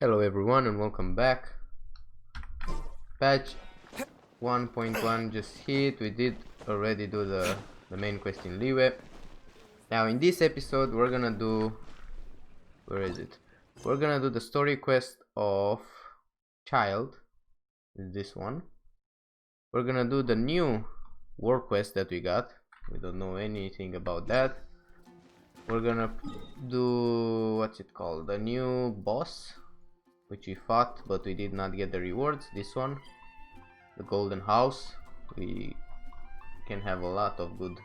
Hello everyone and welcome back. Patch 1.1 just hit. We did already do the main quest in Liwe. Now in this episode we're gonna do... where is it? We're gonna do the story quest of Child. This one. We're gonna do the new war quest that we got. We don't know anything about that. We're gonna do... what's it called? The new boss, which we fought but we did not get the rewards. This one, the golden house. We can have a lot of good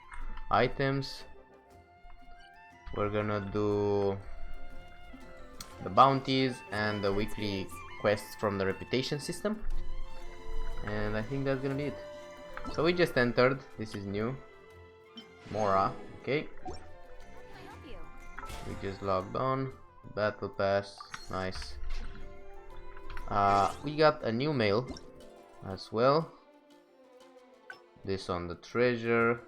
items. We're gonna do the bounties and the weekly quests from the reputation system, and I think that's gonna be it. So we just entered. This is new. Mora. Okay, we just logged on. Battle pass. Nice. We got a new mail as well. This on the treasure.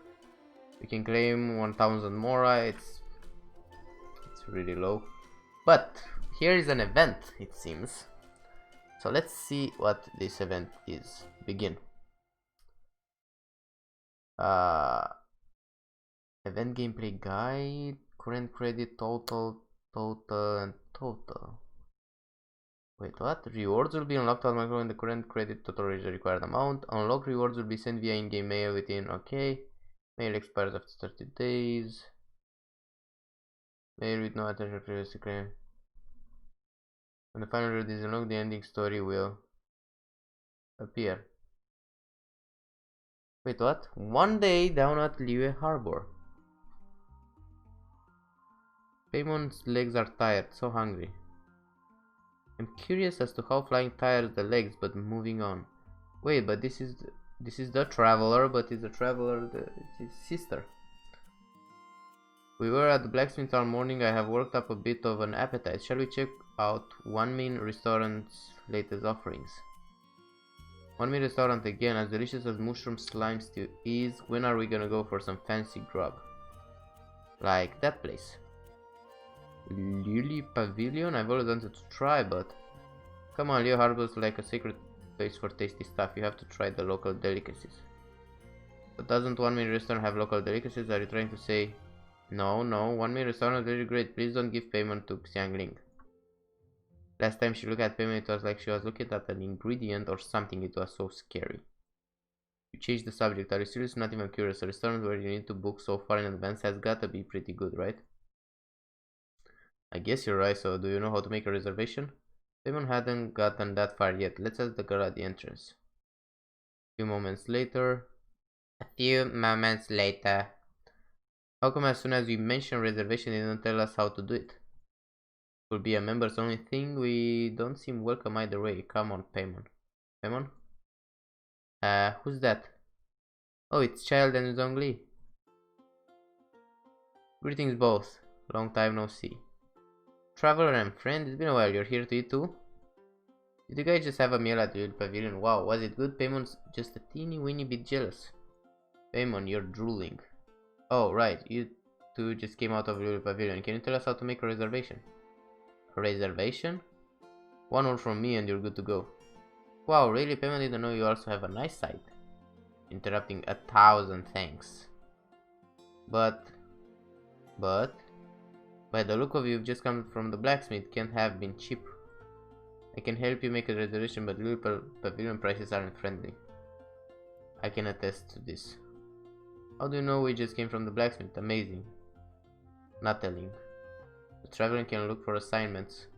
We can claim 1000 Mora. It's really low, but here is an event, it seems. So let's see what this event is. Begin. Event gameplay guide, current credit, total, and total. Wait, what? Rewards will be unlocked automatically when the current credit total reaches the required amount. Unlocked rewards will be sent via in-game mail within... okay. Mail expires after 30 days. Mail with no attention previously claimed. When the final reward is unlocked, the ending story will appear. Wait, what? One day down at Liwe Harbor. Paymon's legs are tired, so hungry. I'm curious as to how flying tires the legs, but moving on. Wait, but this is the traveler, but is the traveler it's his sister. We were at the blacksmith all morning. I have worked up a bit of an appetite. Shall we check out One Mean Restaurant's latest offerings? One Mean Restaurant again, as delicious as mushroom slime stew is. When are we gonna go for some fancy grub? Like that place. Lily Pavilion? I've always wanted to try, but... come on, Leo Harbor's like a sacred place for tasty stuff. You have to try the local delicacies. But doesn't One Mean Restaurant have local delicacies? Are you trying to say... No, One Mean Restaurant is really great. Please don't give payment to Xiangling. Last time she looked at payment, it was like she was looking at an ingredient or something. It was so scary. You changed the subject. Are you serious? Not even curious. A restaurant where you need to book so far in advance has gotta be pretty good, right? I guess you're right. So do you know how to make a reservation? Payment hadn't gotten that far yet. Let's ask the girl at the entrance. A few moments later. How come as soon as we mentioned reservation, they didn't tell us how to do it? Will be a members only thing. We don't seem welcome either way. Come on, Paimon. Paimon? Who's that? Oh, it's Child and Zhongli. Greetings both. Long time no see. Traveler and friend, it's been a while. You're here to eat too? Did you guys just have a meal at the pavilion? Wow, was it good? Paymon's just a teeny weeny bit jealous. Paimon, you're drooling. Oh, right. You two just came out of the pavilion. Can you tell us how to make a reservation? A reservation? One word from me and you're good to go. Wow, really? Paimon didn't know you also have a nice side. Interrupting 1,000 thanks. But... by the look of you, you've just come from the blacksmith. Can't have been cheap. I can help you make a reservation, but little pavilion prices aren't friendly. I can attest to this. How do you know we just came from the blacksmith? Amazing. Not telling. The traveler can look for assignments.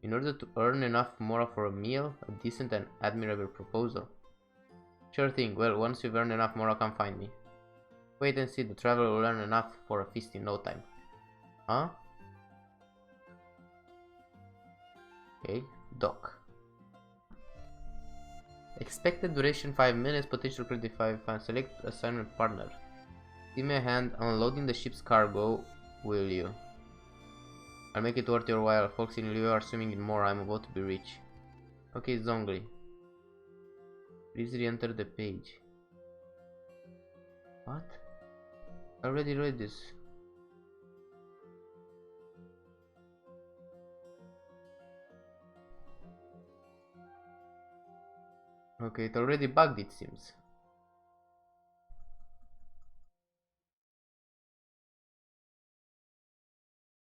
In order to earn enough Mora for a meal, a decent and admirable proposal. Sure thing. Well, once you've earned enough Mora, come find me. Wait and see. The traveler will earn enough for a feast in no time. Huh? Okay. Dock. Expected duration 5 minutes, potential credit 5. Select assignment partner. Give me a hand unloading the ship's cargo, will you? I'll make it worth your while. Folks in Liu are swimming in more. I'm about to be rich. Okay, Zhongli. Please re-enter the page. What? I already read this. Okay, it already bugged, it seems.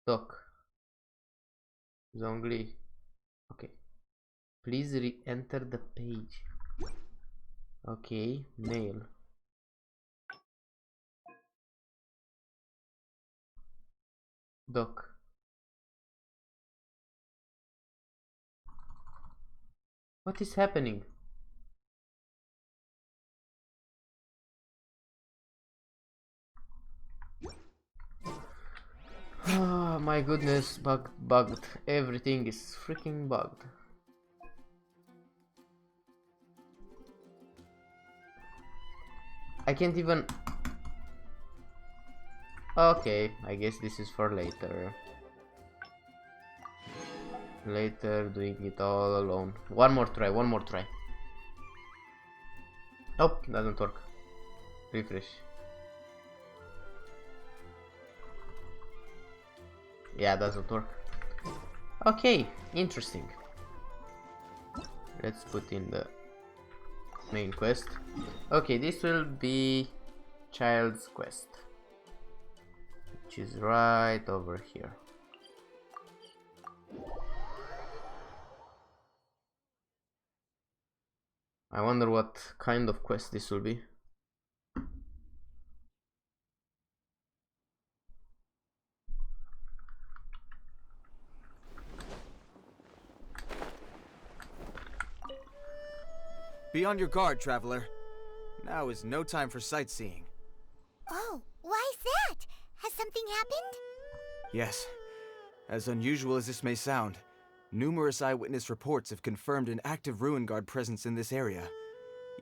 Doc. Zhongli. Okay. Please re-enter the page. Okay, mail. Doc. What is happening? Oh my goodness, bugged. Everything is freaking bugged. I can't even... Okay, I guess this is for later. Later, doing it all alone. One more try. Nope, doesn't work. Refresh. Yeah, doesn't work. Okay, interesting. Let's put in the main quest. Okay, this will be child's quest, which is right over here. I wonder what kind of quest this will be. Be on your guard, traveler. Now is no time for sightseeing. Oh, why is that? Has something happened? Yes. As unusual as this may sound, numerous eyewitness reports have confirmed an active ruin guard presence in this area.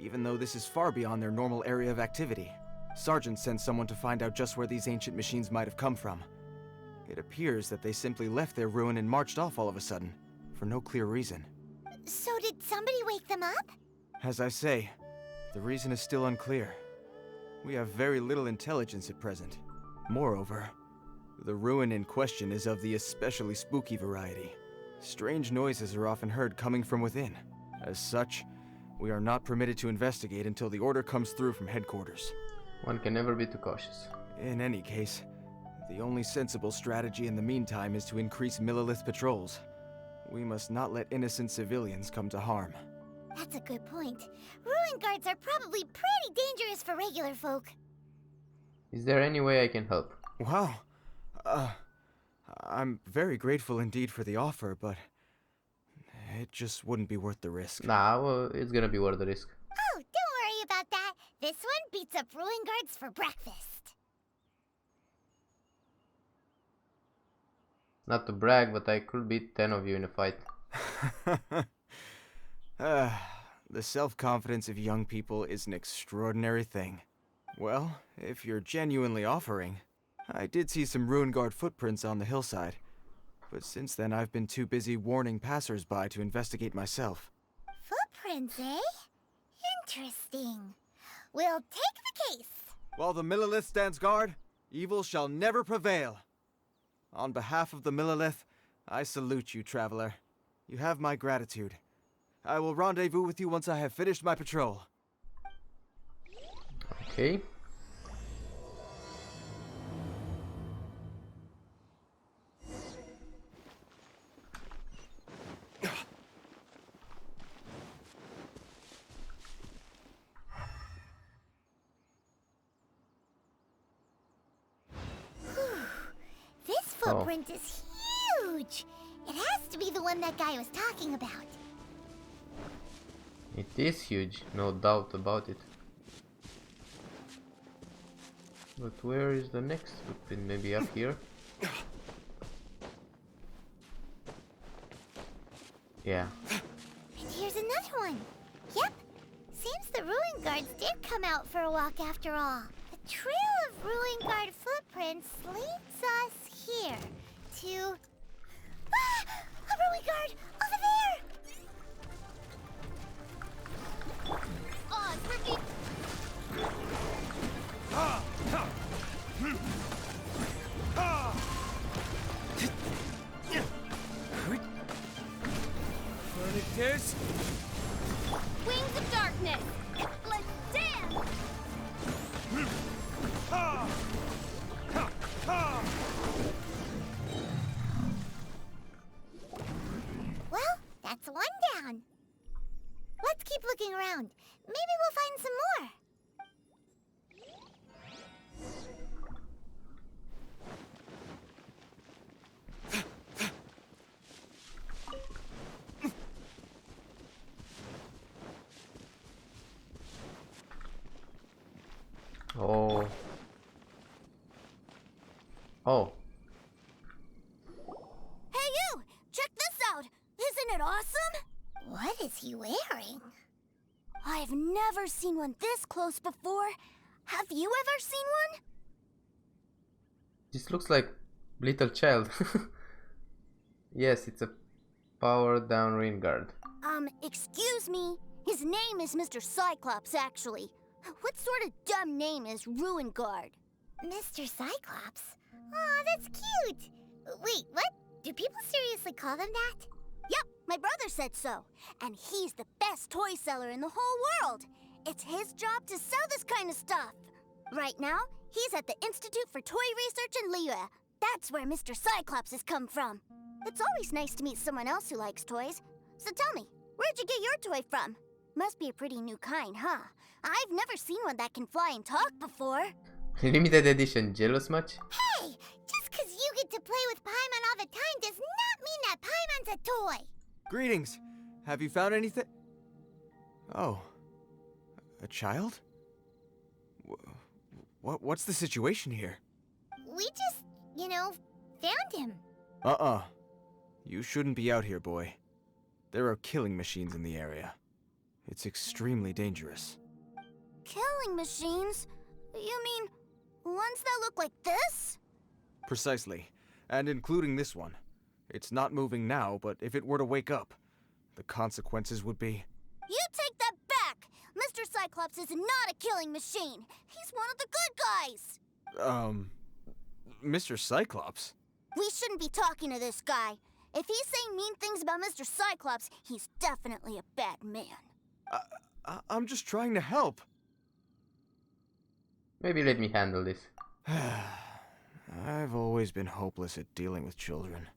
Even though this is far beyond their normal area of activity, Sergeant sent someone to find out just where these ancient machines might have come from. It appears that they simply left their ruin and marched off all of a sudden, for no clear reason. So did somebody wake them up? As I say, the reason is still unclear. We have very little intelligence at present. Moreover, the ruin in question is of the especially spooky variety. Strange noises are often heard coming from within. As such, we are not permitted to investigate until the order comes through from headquarters. One can never be too cautious. In any case, the only sensible strategy in the meantime is to increase Millilith patrols. We must not let innocent civilians come to harm. That's a good point. Ruin guards are probably pretty dangerous for regular folk. Is there any way I can help? Wow. I'm very grateful indeed for the offer, but it just wouldn't be worth the risk. Nah, well, it's gonna be worth the risk. Oh, don't worry about that. This one beats up ruin guards for breakfast. Not to brag, but I could beat 10 of you in a fight. The self-confidence of young people is an extraordinary thing. Well, if you're genuinely offering, I did see some ruin guard footprints on the hillside, but since then I've been too busy warning passers-by to investigate myself. Footprints, eh? Interesting. We'll take the case. While the Millilith stands guard, evil shall never prevail. On behalf of the Millilith, I salute you, traveler. You have my gratitude. I will rendezvous with you once I have finished my patrol. Okay. This footprint is huge. It has to be the one that guy was talking about. It is huge, no doubt about it. But where is the next footprint? Maybe up here? Yeah. And here's another one. Yep. Seems the ruin guards did come out for a walk after all. The trail of ruin guard footprints leads us here to... Ah! A ruin guard! Over there! Oh, it's working! Wings of darkness! Let's dance! Well, that's one down. Let's keep looking around. Maybe we'll find some more. Oh. Oh. Hey you! Check this out! Isn't it awesome? What is he wearing? I've never seen one this close before. Have you ever seen one? This looks like little child. Yes, it's a powered down rain guard. Excuse me. His name is Mr. Cyclops, actually. What sort of dumb name is Ruin Guard? Mr. Cyclops? Aw, that's cute. Wait, what? Do people seriously call them that? Yep, my brother said so. And he's the best toy seller in the whole world. It's his job to sell this kind of stuff. Right now, he's at the Institute for Toy Research in Liyue. That's where Mr. Cyclops has come from. It's always nice to meet someone else who likes toys. So tell me, where'd you get your toy from? Must be a pretty new kind, huh? I've never seen one that can fly and talk before. Limited edition, jealous much? Hey! Just 'cause you get to play with Paimon all the time does not mean that Paimon's a toy! Greetings. Have you found anything? Oh. A child? What's the situation here? We just, found him. Uh-uh. You shouldn't be out here, boy. There are killing machines in the area. It's extremely dangerous. Killing machines? You mean ones that look like this? Precisely. And including this one. It's not moving now, but if it were to wake up, the consequences would be... You take that back! Mr. Cyclops is not a killing machine. He's one of the good guys. Mr. Cyclops? We shouldn't be talking to this guy. If he's saying mean things about Mr. Cyclops, he's definitely a bad man. I'm just trying to help. Maybe let me handle this. I've always been hopeless at dealing with children.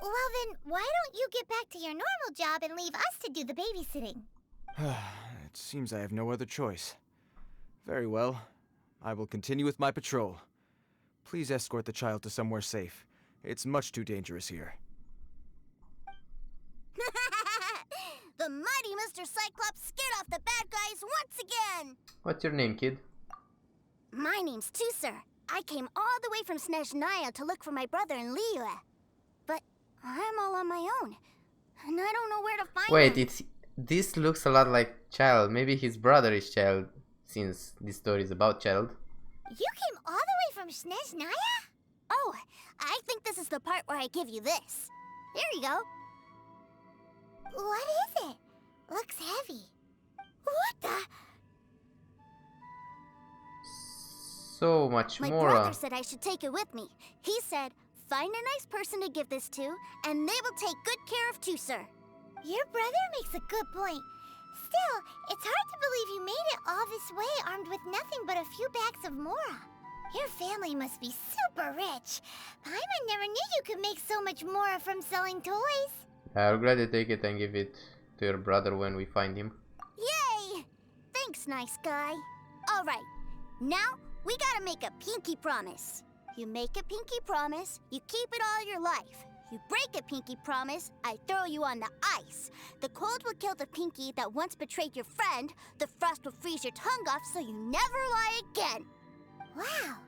Well then, why don't you get back to your normal job and leave us to do the babysitting? It seems I have no other choice. Very well. I will continue with my patrol. Please escort the child to somewhere safe. It's much too dangerous here. The mighty Mr. Cyclops scared off the bad guys once again! What's your name, kid? My name's Tusser. I came all the way from Snezhnaya to look for my brother in Liyue. But I'm all on my own, and I don't know where to find him. Wait, this looks a lot like Child. Maybe his brother is Child, since this story is about Child. You came all the way from Snezhnaya? Oh, I think this is the part where I give you this. There you go. What is it? Looks heavy. What the? So much My more. brother said I should take it with me. He said, find a nice person to give this to, and they will take good care of Tusser. Your brother makes a good point. Still, it's hard to believe you made it all this way armed with nothing but a few bags of Mora. Your family must be super rich. Paimon never knew you could make so much Mora from selling toys. I'll gladly take it and give it to your brother when we find him. Yay! Thanks, nice guy. All right, now we gotta make a pinky promise. You make a pinky promise, you keep it all your life. You break a pinky promise, I throw you on the ice. The cold will kill the pinky that once betrayed your friend. The frost will freeze your tongue off so you never lie again. Wow,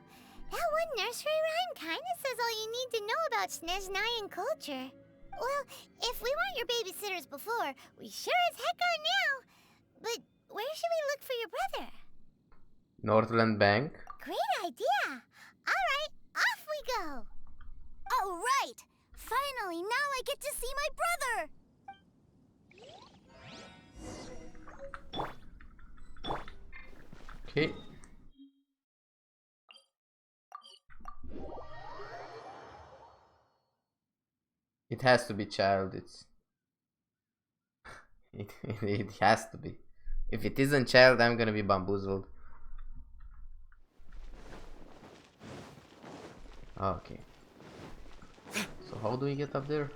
that one nursery rhyme kinda says all you need to know about Snezhnayan culture. Well, if we weren't your babysitters before, we sure as heck are now. But where should we look for your brother? Northland Bank. Great idea! Alright, off we go! Alright! Finally, now I get to see my brother! Okay. It has to be Child. It has to be. If it isn't child, I'm gonna be bamboozled. Okay. So how do we get up there?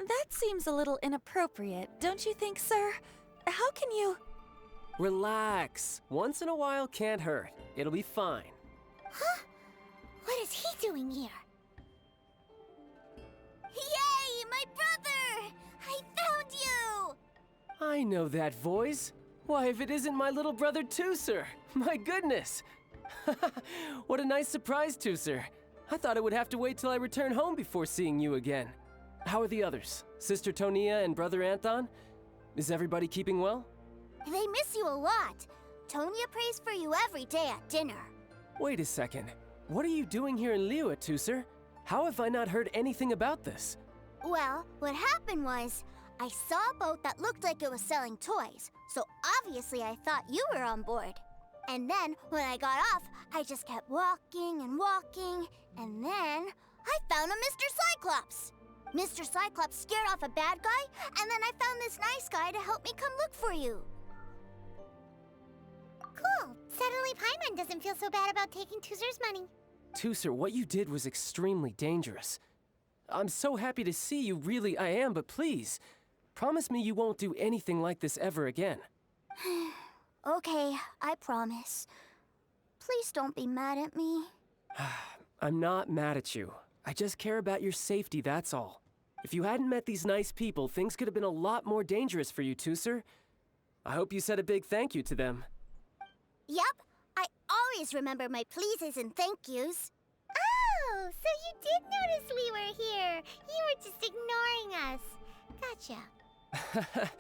That seems a little inappropriate, don't you think, sir? How can you... Relax. Once in a while can't hurt. It'll be fine. Huh? What is he doing here? Yay, my brother! I found you! I know that voice. Why, if it isn't my little brother Tooser! My goodness! What a nice surprise, Tooser. I thought I would have to wait till I return home before seeing you again. How are the others? Sister Tonia and Brother Anthon? Is everybody keeping well? They miss you a lot. Tonya prays for you every day at dinner. Wait a second. What are you doing here in Liyue, Tooser? How have I not heard anything about this? Well, what happened was, I saw a boat that looked like it was selling toys, so obviously I thought you were on board. And then, when I got off, I just kept walking and walking, and then I found a Mr. Cyclops. Mr. Cyclops scared off a bad guy, and then I found this nice guy to help me come look for you. Cool. Suddenly Paimon doesn't feel so bad about taking Tooser's money. Tooser, what you did was extremely dangerous. I'm so happy to see you, really I am, but please, promise me you won't do anything like this ever again. Okay, I promise. Please don't be mad at me. I'm not mad at you. I just care about your safety, that's all. If you hadn't met these nice people, things could have been a lot more dangerous for you, Tooser. I hope you said a big thank you to them. Yup, I always remember my pleases and thank yous. Oh, so you did notice we were here. You were just ignoring us. Gotcha.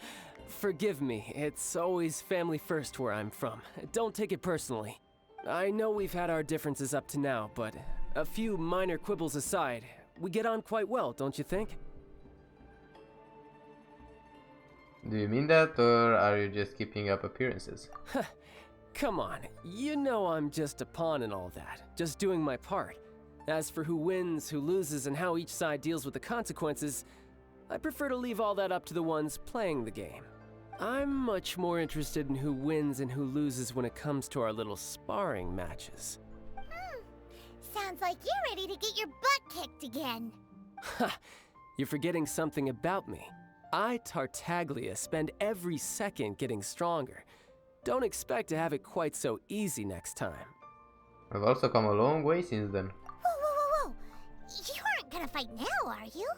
Forgive me, it's always family first where I'm from. Don't take it personally. I know we've had our differences up to now, but a few minor quibbles aside, we get on quite well, don't you think? Do you mean that, or are you just keeping up appearances? Come on, you know I'm just a pawn in all that, just doing my part. As for who wins, who loses, and how each side deals with the consequences, I prefer to leave all that up to the ones playing the game. I'm much more interested in who wins and who loses when it comes to our little sparring matches. Sounds like you're ready to get your butt kicked again. Ha! You're forgetting something about me. I, Tartaglia, spend every second getting stronger. Don't expect to have it quite so easy next time. I've also come a long way since then. Whoa. You aren't gonna fight now, are you?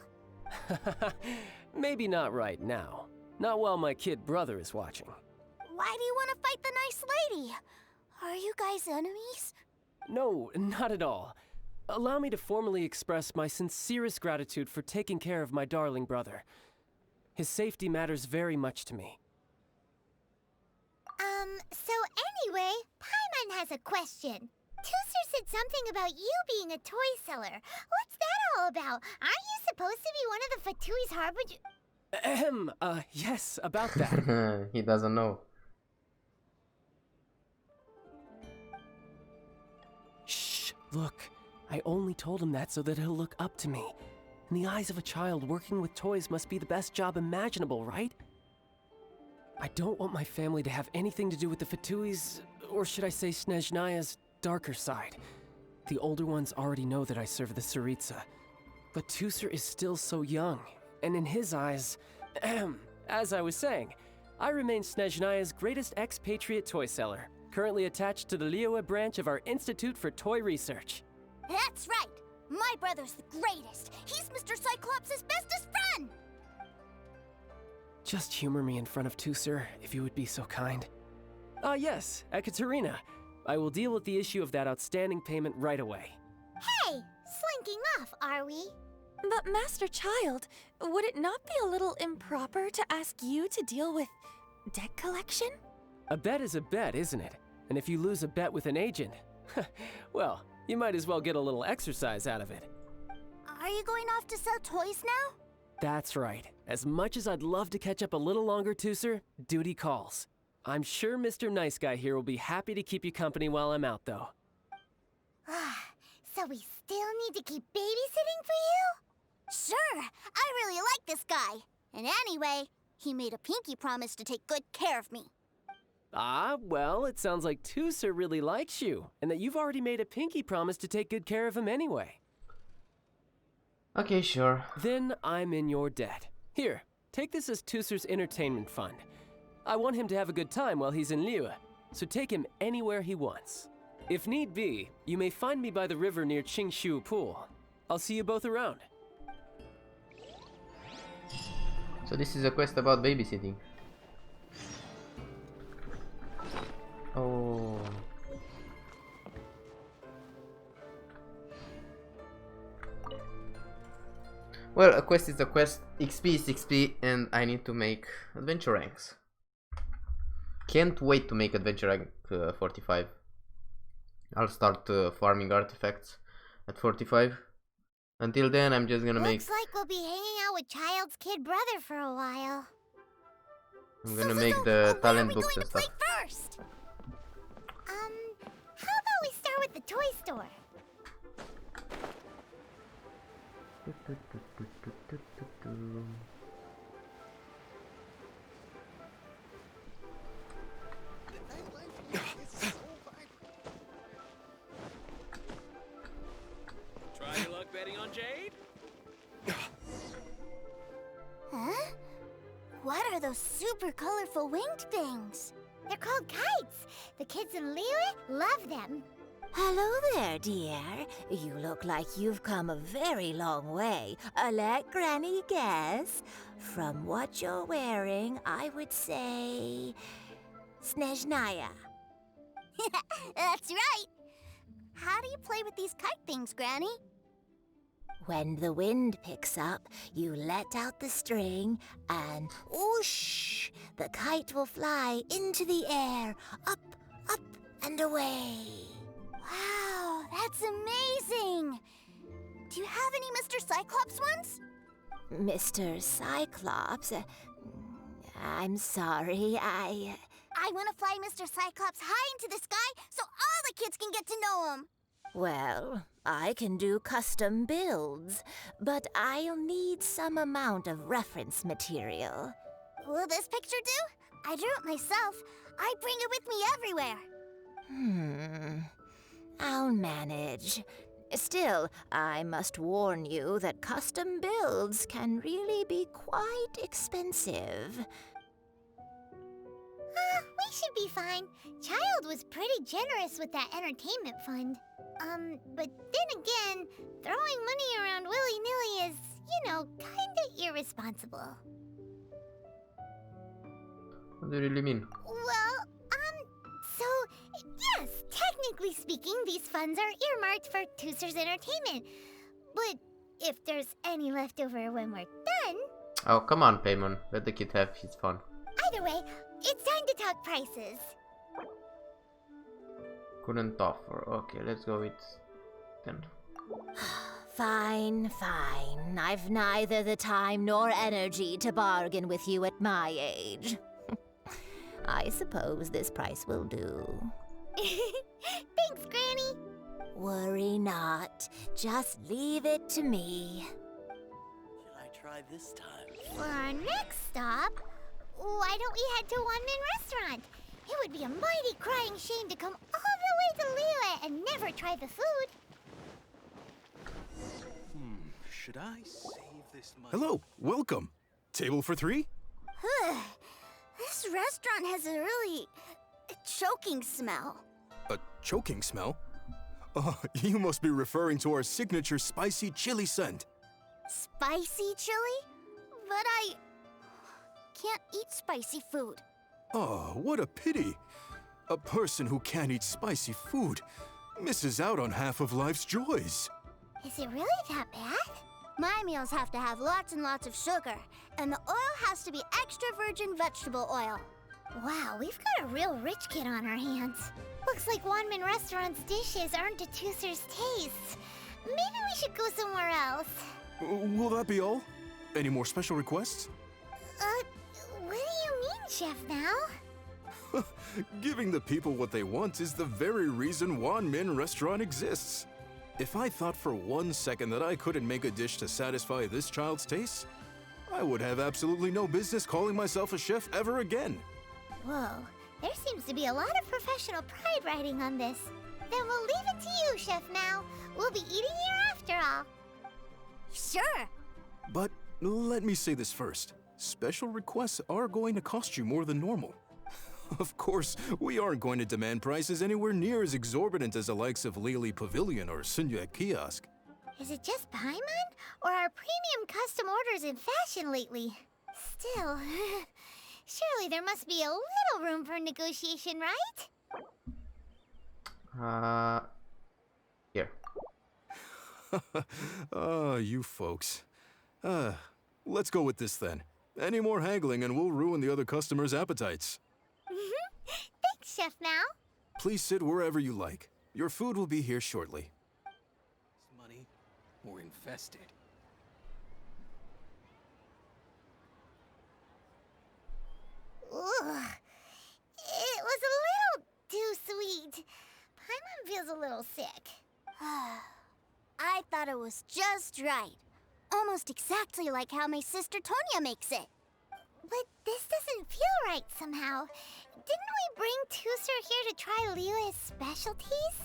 Maybe not right now. Not while my kid brother is watching. Why do you want to fight the nice lady? Are you guys enemies? No, not at all. Allow me to formally express my sincerest gratitude for taking care of my darling brother. His safety matters very much to me. So anyway, Paimon has a question. Tooser said something about you being a toy seller. What's that all about? Aren't you supposed to be one of the Fatui's harbinger? Yes, about that. He doesn't know. Shh, look. I only told him that so that he'll look up to me. In the eyes of a child, working with toys must be the best job imaginable, right? I don't want my family to have anything to do with the Fatui's, or should I say Snezhnaya's, darker side. The older ones already know that I serve the Tsaritsa. But Tooser is still so young, and in his eyes, as I was saying, I remain Snezhnaya's greatest expatriate toy seller, currently attached to the Liyue branch of our Institute for Toy Research. That's right! My brother's the greatest! He's Mr. Cyclops' bestest friend! Just humor me in front of Tooser, if you would be so kind. Yes, Ekaterina. I will deal with the issue of that outstanding payment right away. Hey! Slinking off, are we? But Master Child, would it not be a little improper to ask you to deal with debt collection? A bet is a bet, isn't it? And if you lose a bet with an agent, Well, you might as well get a little exercise out of it. Are you going off to sell toys now? That's right. As much as I'd love to catch up a little longer, Tooser, duty calls. I'm sure Mr. Nice Guy here will be happy to keep you company while I'm out, though. So we still need to keep babysitting for you? Sure, I really like this guy. And anyway, he made a pinky promise to take good care of me. Ah, well, it sounds like Tooser really likes you, and that you've already made a pinky promise to take good care of him anyway. Okay, sure. Then I'm in your debt. Here, take this as Tooser's entertainment fund. I want him to have a good time while he's in Liyue, so take him anywhere he wants. If need be, you may find me by the river near Qingshu Pool. I'll see you both around. So this is a quest about babysitting. Oh. Well, a quest is a quest, XP is XP, and I need to make adventure ranks. Can't wait to make adventure rank 45. I'll start farming artifacts at 45. Until then, I'm just gonna Looks like we'll be hanging out with Child's kid brother for a while. I'm gonna make the talent what are we books going and to play stuff. first? How about we start with the toy store? Try your luck betting on Jade? Huh? What are those super colorful winged things? They're called kites. The kids in Liyue love them. Hello there, dear. You look like you've come a very long way. Let Granny guess. From what you're wearing, I would say... Snezhnaya. That's right. How do you play with these kite things, Granny? When the wind picks up, you let out the string and whoosh! The kite will fly into the air, up, up, and away. Wow, that's amazing! Do you have any Mr. Cyclops ones? Mr. Cyclops, I'm sorry, I want to fly Mr. Cyclops high into the sky so all the kids can get to know him. Well, I can do custom builds, but I'll need some amount of reference material. Will this picture do? I drew it myself. I bring it with me everywhere. I'll manage. Still, I must warn you that custom builds can really be quite expensive. We should be fine. Child was pretty generous with that entertainment fund. But then again, throwing money around willy-nilly is, kinda irresponsible. What do you really mean? Well, so, yes, technically speaking, these funds are earmarked for Tooser's entertainment. But if there's any left over when we're done... Oh, come on, Paimon. Let the kid have his fun. Either way, it's time to talk prices. Couldn't offer. Okay, let's go with 10. Fine, fine. I've neither the time nor energy to bargain with you at my age. I suppose this price will do. Thanks, Granny. Worry not. Just leave it to me. Shall I try this time? For our next stop, why don't we head to One-Man Restaurant? It would be a mighty crying shame to come all the way to Liyue and never try the food. Should I save this money? Hello, welcome. Table for 3? This restaurant has a really choking smell. A choking smell? Oh, you must be referring to our signature spicy chili scent. Spicy chili? But I can't eat spicy food. Oh, what a pity. A person who can't eat spicy food misses out on half of life's joys. Is it really that bad? My meals have to have lots and lots of sugar, and the oil has to be extra virgin vegetable oil. Wow, we've got a real rich kid on our hands. Looks like Wanmin Restaurant's dishes aren't to Tooser's tastes. Maybe we should go somewhere else. Will that be all? Any more special requests? What do you mean, Chef Now? Giving the people what they want is the very reason Wanmin Restaurant exists. If I thought for 1 second that I couldn't make a dish to satisfy this child's taste, I would have absolutely no business calling myself a chef ever again. Whoa, there seems to be a lot of professional pride riding on this. Then we'll leave it to you, Chef Now. We'll be eating here after all. Sure. But let me say this first. Special requests are going to cost you more than normal. Of course, we aren't going to demand prices anywhere near as exorbitant as the likes of Lily Pavilion or Sunya Kiosk. Is it just Paimon? Or are premium custom orders in fashion lately? Still, surely there must be a little room for negotiation, right? Here. You folks. Let's go with this then. Any more haggling and we'll ruin the other customers' appetites. Thanks, Chef Now. Please sit wherever you like. Your food will be here shortly. Money or infested? Ugh. It was a little too sweet. Paimon feels a little sick. I thought it was just right. Almost exactly like how my sister Tonya makes it. But this doesn't feel right somehow. Didn't we bring Tooser here to try Liyue's specialties?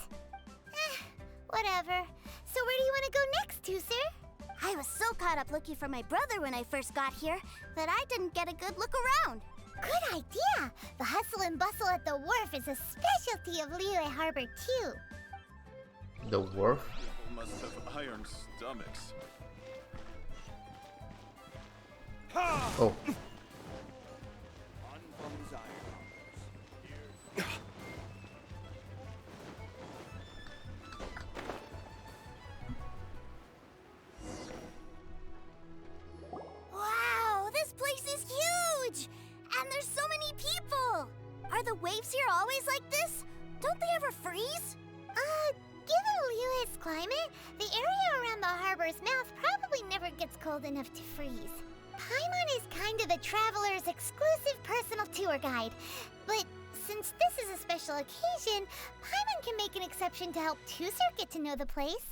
Whatever. So where do you want to go next, Tooser? I was so caught up looking for my brother when I first got here that I didn't get a good look around. Good idea! The hustle and bustle at the wharf is a specialty of Liyue Harbor, too. The wharf? People must have iron stomachs. Oh. Wow, this place is huge! And there's so many people! Are the waves here always like this? Don't they ever freeze? Given Liyue's climate, the area around the harbor's mouth probably never gets cold enough to freeze. Paimon is kind of the traveler's exclusive personal tour guide. But since this is a special occasion, Paimon can make an exception to help Tooser get to know the place.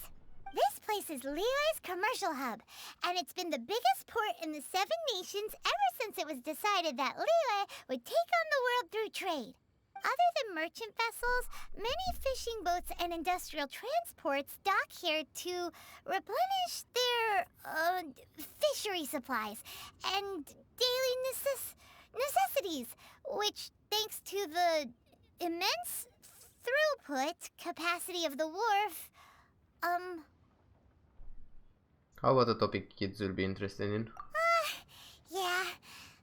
This place is Liyue's commercial hub, and it's been the biggest port in the 7 nations ever since it was decided that Liyue would take on the world through trade. Other than merchant vessels, many fishing boats and industrial transports dock here to replenish their fishery supplies and daily necessities, which, thanks to the immense throughput capacity of the wharf, How about a topic kids will be interested in? Yeah.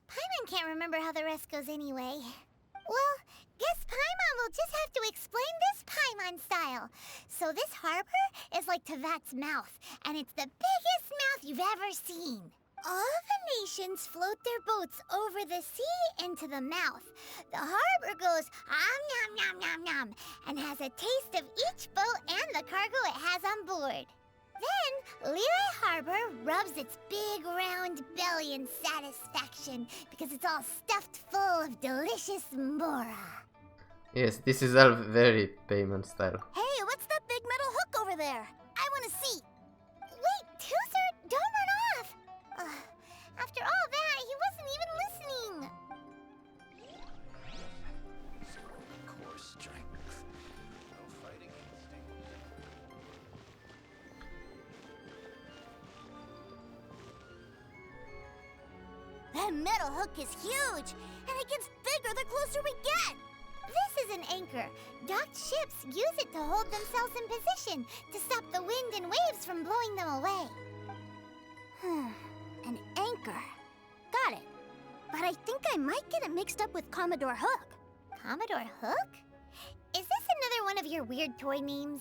Paimon can't remember how the rest goes anyway. Well, guess Paimon will just have to explain this Paimon style. So this harbor is like Teyvat's mouth, and it's the biggest mouth you've ever seen. All the nations float their boats over the sea into the mouth. The harbor goes nom nom nom nom and has a taste of each boat and the cargo it has on board. Then, Liyue Harbor rubs its big round belly in satisfaction because it's all stuffed full of delicious mbora. Yes, this is all very payment style. Hey, what's that big metal hook over there? I want to see. Wait, Tooser, don't run off! After all that, he wasn't even listening. Core strength. No fighting instinct. That metal hook is huge, and it gets bigger the closer we get. This is an anchor. Docked ships use it to hold themselves in position to stop the wind and waves from blowing them away. An anchor. Got it. But I think I might get it mixed up with Commodore Hook. Commodore Hook? Is this another one of your weird toy names?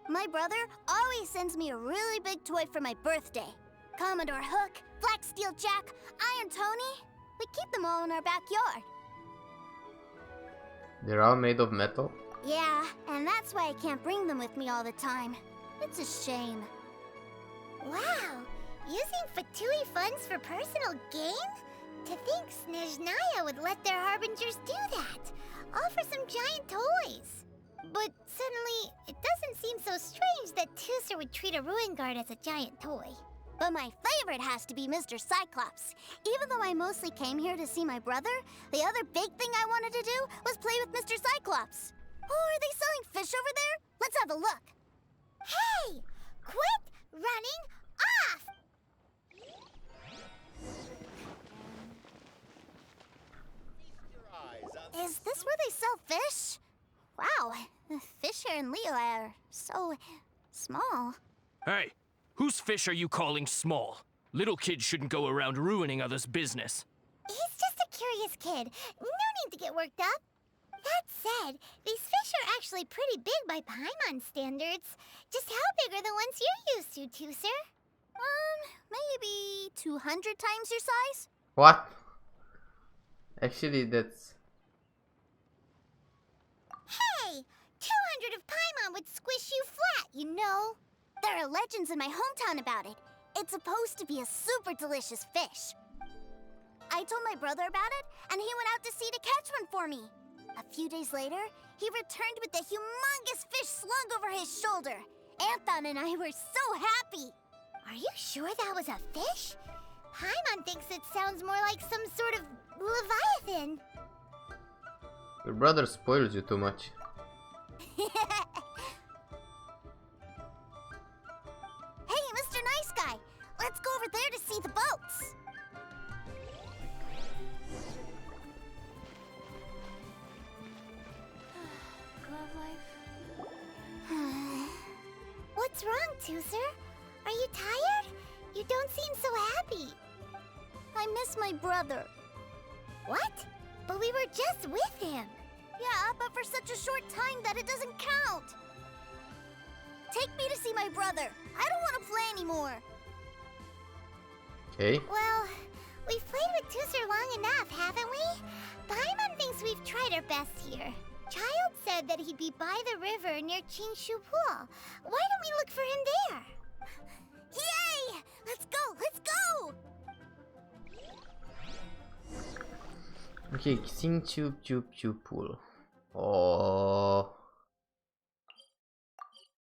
My brother always sends me a really big toy for my birthday. Commodore Hook, Black Steel Jack, Iron Tony. We keep them all in our backyard. They're all made of metal? Yeah, and that's why I can't bring them with me all the time. It's a shame. Wow, using Fatui funds for personal gain? To think Snezhnaya would let their harbingers do that, all for some giant toys. But suddenly, it doesn't seem so strange that Teucer would treat a ruin guard as a giant toy. But my favorite has to be Mr. Cyclops. Even though I mostly came here to see my brother, the other big thing I wanted to do was play with Mr. Cyclops. Oh, are they selling fish over there? Let's have a look. Hey! Quit running off! Is this where they sell fish? Wow, the fish here in Leo are so small. Hey, whose fish are you calling small? Little kids shouldn't go around ruining others' business. He's just a curious kid. No need to get worked up. That said, these fish are actually pretty big by Paimon standards. Just how big are the ones you're used to, Teucer? Maybe 200 times your size? What? Actually, that's... Hey! 200 of Paimon would squish you flat, you know? There are legends in my hometown about it. It's supposed to be a super delicious fish. I told my brother about it, and he went out to sea to catch one for me. A few days later, he returned with the humongous fish slung over his shoulder. Anthon and I were so happy. Are you sure that was a fish? Paimon thinks it sounds more like some sort of leviathan. Your brother spoils you too much. Hey, Mr. Nice Guy, let's go over there to see the boats. Love life. What's wrong, Teucer? Are you tired? You don't seem so happy. I miss my brother. What? But we were just with him. Yeah, but for such a short time that it doesn't count. Take me to see my brother. I don't want to play anymore. Okay. Well, we've played with Teucer long enough, haven't we? Paimon thinks we've tried our best here. Child said that he'd be by the river near Chinshu Pool. Why don't we look for him there? Yay! Let's go! Let's go! Okay, Chinshu Pool. Oh,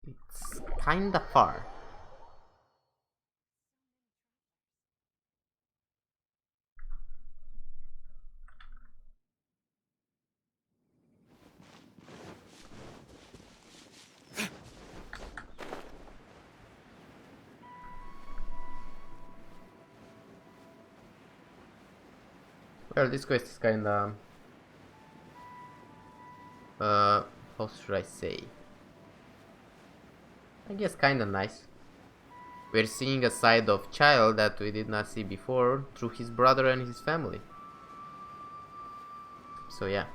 it's kinda far. Well, this quest is kinda... how should I say? I guess kinda nice. We're seeing a side of Child that we did not see before through his brother and his family. So yeah.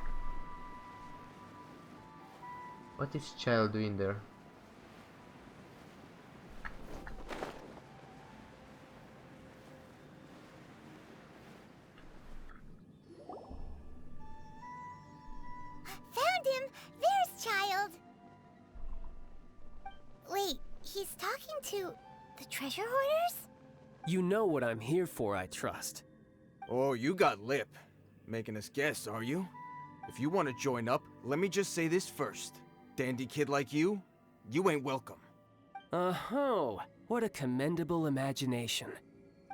What is Child doing there? Found him! There's Child! Wait, he's talking to the treasure hoarders? You know what I'm here for, I trust. Oh, you got lip. Making us guess, are you? If you want to join up, let me just say this first. Dandy kid like you, you ain't welcome. Oh, what a commendable imagination.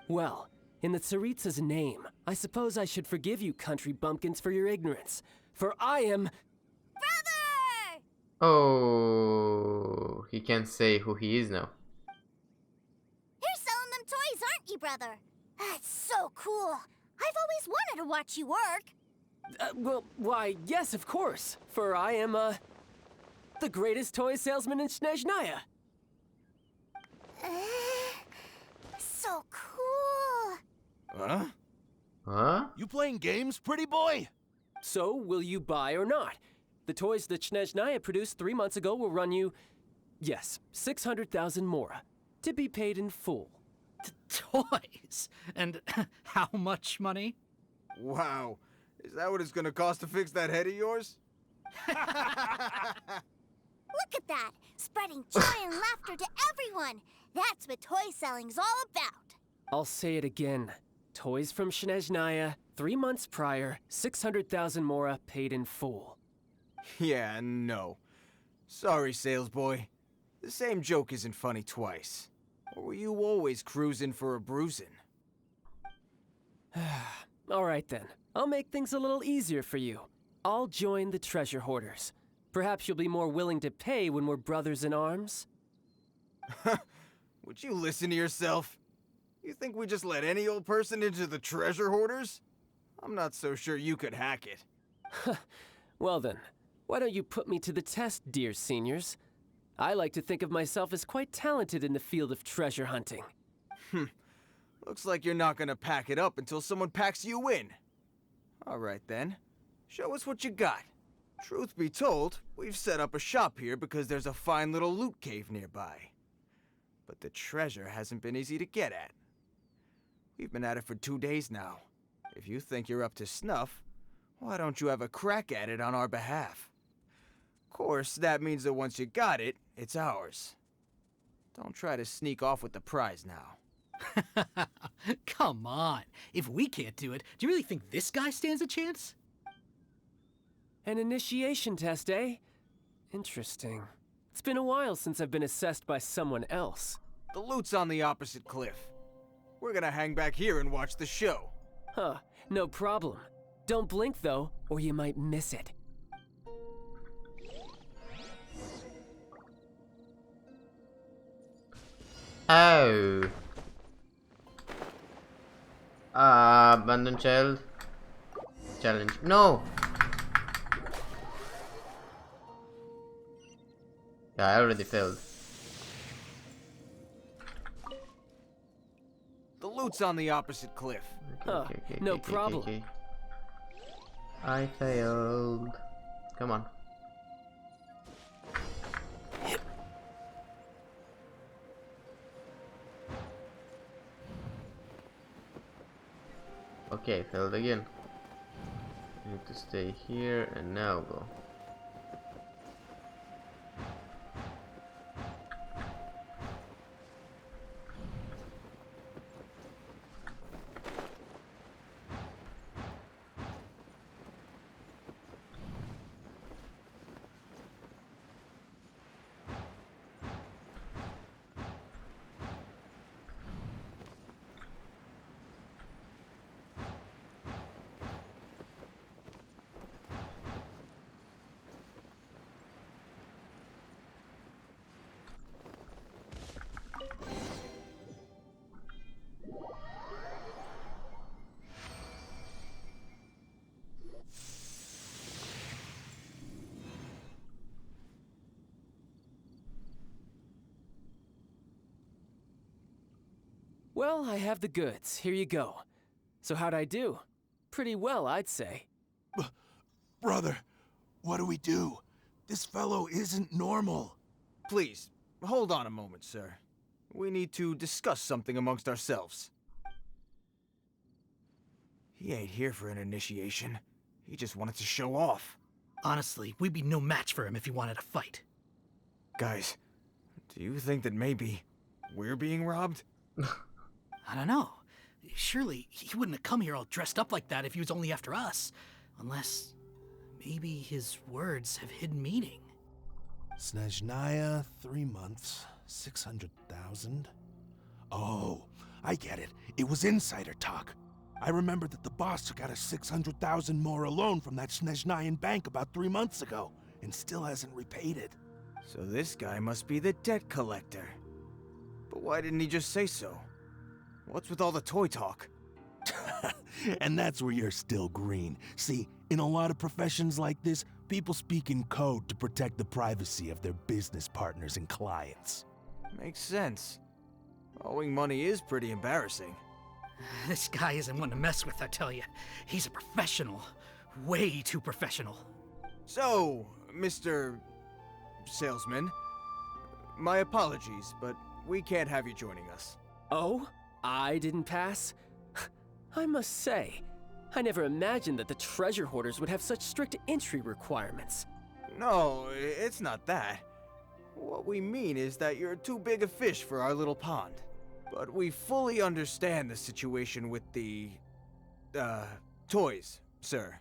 Well, in the Tsaritsa's name, I suppose I should forgive you country bumpkins for your ignorance. For I am... Brother! Oh, he can't say who he is now. You're selling them toys, aren't you, brother? That's so cool. I've always wanted to watch you work. Well, why, yes, of course. For I am, the greatest toy salesman in Snezhnaya. So cool. Huh? Huh? You playing games, pretty boy? So, will you buy or not? The toys that Snezhnaya produced 3 months ago will run you, yes, 600,000 mora, to be paid in full. Toys? And how much money? Wow. Is that what it's gonna cost to fix that head of yours? Look at that! Spreading joy and laughter to everyone! That's what toy selling's all about! I'll say it again. Toys from Snezhnaya, 3 months prior, 600,000 mora paid in full. Yeah, no. Sorry, salesboy. The same joke isn't funny twice. Or were you always cruising for a bruising? Alright then, I'll make things a little easier for you. I'll join the treasure hoarders. Perhaps you'll be more willing to pay when we're brothers in arms? Would you listen to yourself? You think we just let any old person into the treasure hoarders? I'm not so sure you could hack it. Well then, why don't you put me to the test, dear seniors? I like to think of myself as quite talented in the field of treasure hunting. Looks like you're not gonna pack it up until someone packs you in. Alright then, show us what you got. Truth be told, we've set up a shop here because there's a fine little loot cave nearby. But the treasure hasn't been easy to get at. We've been at it for 2 days now. If you think you're up to snuff, why don't you have a crack at it on our behalf? Of course, that means that once you got it, it's ours. Don't try to sneak off with the prize now. Come on. If we can't do it, do you really think this guy stands a chance? An initiation test, eh? Interesting. It's been a while since I've been assessed by someone else. The loot's on the opposite cliff. We're gonna hang back here and watch the show. Huh, no problem. Don't blink though, or you might miss it. Oh. Abandon child. Challenge. No! Yeah, I already failed. The loot's on the opposite cliff. No problem. Okay. I failed. Come on. Okay, failed again. Need to stay here and now go. Well, I have the goods. Here you go. So how'd I do? Pretty well, I'd say. Brother, what do we do? This fellow isn't normal. Please, hold on a moment, sir. We need to discuss something amongst ourselves. He ain't here for an initiation. He just wanted to show off. Honestly, we'd be no match for him if he wanted to fight. Guys, do you think that maybe we're being robbed? I don't know. Surely he wouldn't have come here all dressed up like that if he was only after us. Unless maybe his words have hidden meaning. Snezhnaya, 3 months, 600,000. Oh, I get it. It was insider talk. I remember that the boss took out a 600,000 more loan from that Snezhnayan bank about 3 months ago, and still hasn't repaid it. So this guy must be the debt collector. But why didn't he just say so? What's with all the toy talk? And that's where you're still green. See, in a lot of professions like this, people speak in code to protect the privacy of their business partners and clients. Makes sense. Owing money is pretty embarrassing. This guy isn't one to mess with, I tell you. He's a professional. Way too professional. So, Mr. Salesman, my apologies, but we can't have you joining us. Oh? I didn't pass? I must say, I never imagined that the treasure hoarders would have such strict entry requirements. No, it's not that. What we mean is that you're too big a fish for our little pond. But we fully understand the situation with the, toys, sir.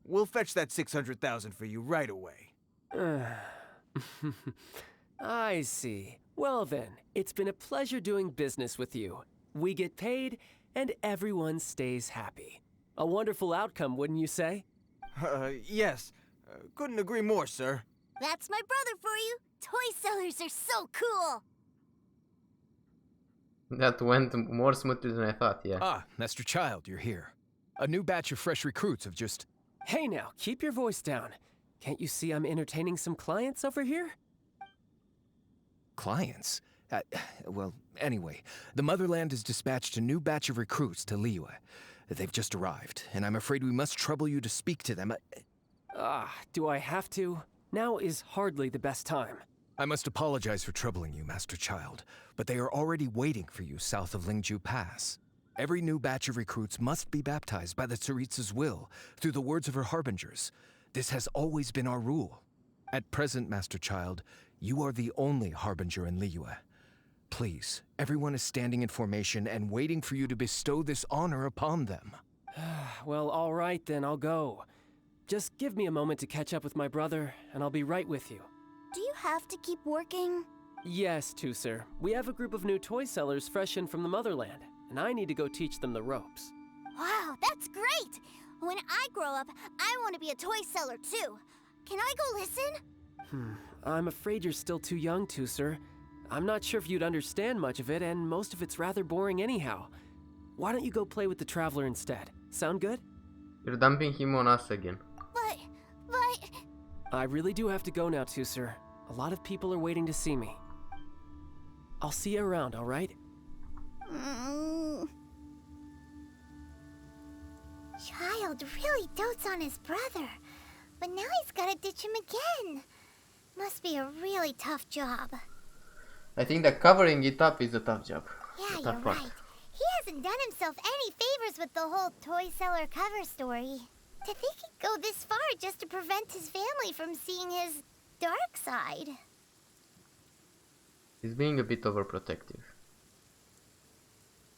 We'll fetch that 600,000 for you right away. I see. Well then, it's been a pleasure doing business with you. We get paid, and everyone stays happy. A wonderful outcome, wouldn't you say? Yes. Couldn't agree more, sir. That's my brother for you. Toy sellers are so cool. That went more smoothly than I thought, yeah. Ah, Master Child, you're here. A new batch of fresh recruits have just... Hey now, keep your voice down. Can't you see I'm entertaining some clients over here? Clients? Well, anyway, the Motherland has dispatched a new batch of recruits to Liyue. They've just arrived, and I'm afraid we must trouble you to speak to them. Do I have to? Now is hardly the best time. I must apologize for troubling you, Master Child, but they are already waiting for you south of Lingju Pass. Every new batch of recruits must be baptized by the Tsaritsa's will, through the words of her harbingers. This has always been our rule. At present, Master Child, you are the only harbinger in Liyue. Please, everyone is standing in formation and waiting for you to bestow this honor upon them. Well, all right then, I'll go. Just give me a moment to catch up with my brother, and I'll be right with you. Do you have to keep working? Yes, Tusser. We have a group of new toy sellers fresh in from the Motherland, and I need to go teach them the ropes. Wow, that's great! When I grow up, I want to be a toy seller too. Can I go listen? I'm afraid you're still too young, Tusser. I'm not sure if you'd understand much of it, and most of it's rather boring anyhow. Why don't you go play with the Traveler instead? Sound good? You're dumping him on us again. But... I really do have to go now, Tusser. A lot of people are waiting to see me. I'll see you around, all right? Child really dotes on his brother, but now he's gotta ditch him again. Must be a really tough job. I think that covering it up is a tough job. Yeah, A tough you're part. right. He hasn't done himself any favors with the whole toy seller cover story. To think he'd go this far just to prevent his family from seeing his dark side. He's being a bit overprotective.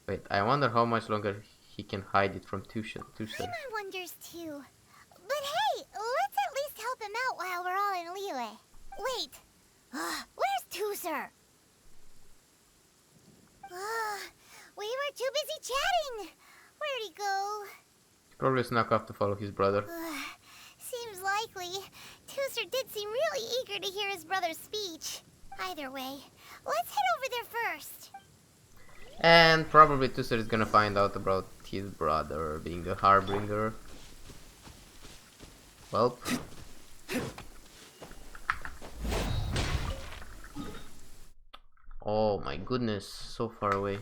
Wait, I wonder how much longer he can hide it from Tusser. Paimon wonders too. But hey, let's at least help him out while we're all in Liyue. Wait, where's Tusser? We were too busy chatting. Where'd he go? Probably snuck off to follow his brother. Seems likely. Tusser did seem really eager to hear his brother's speech. Either way, let's head over there first. And probably Tusser is gonna find out about his brother being a harbinger. Well. Oh my goodness, so far away.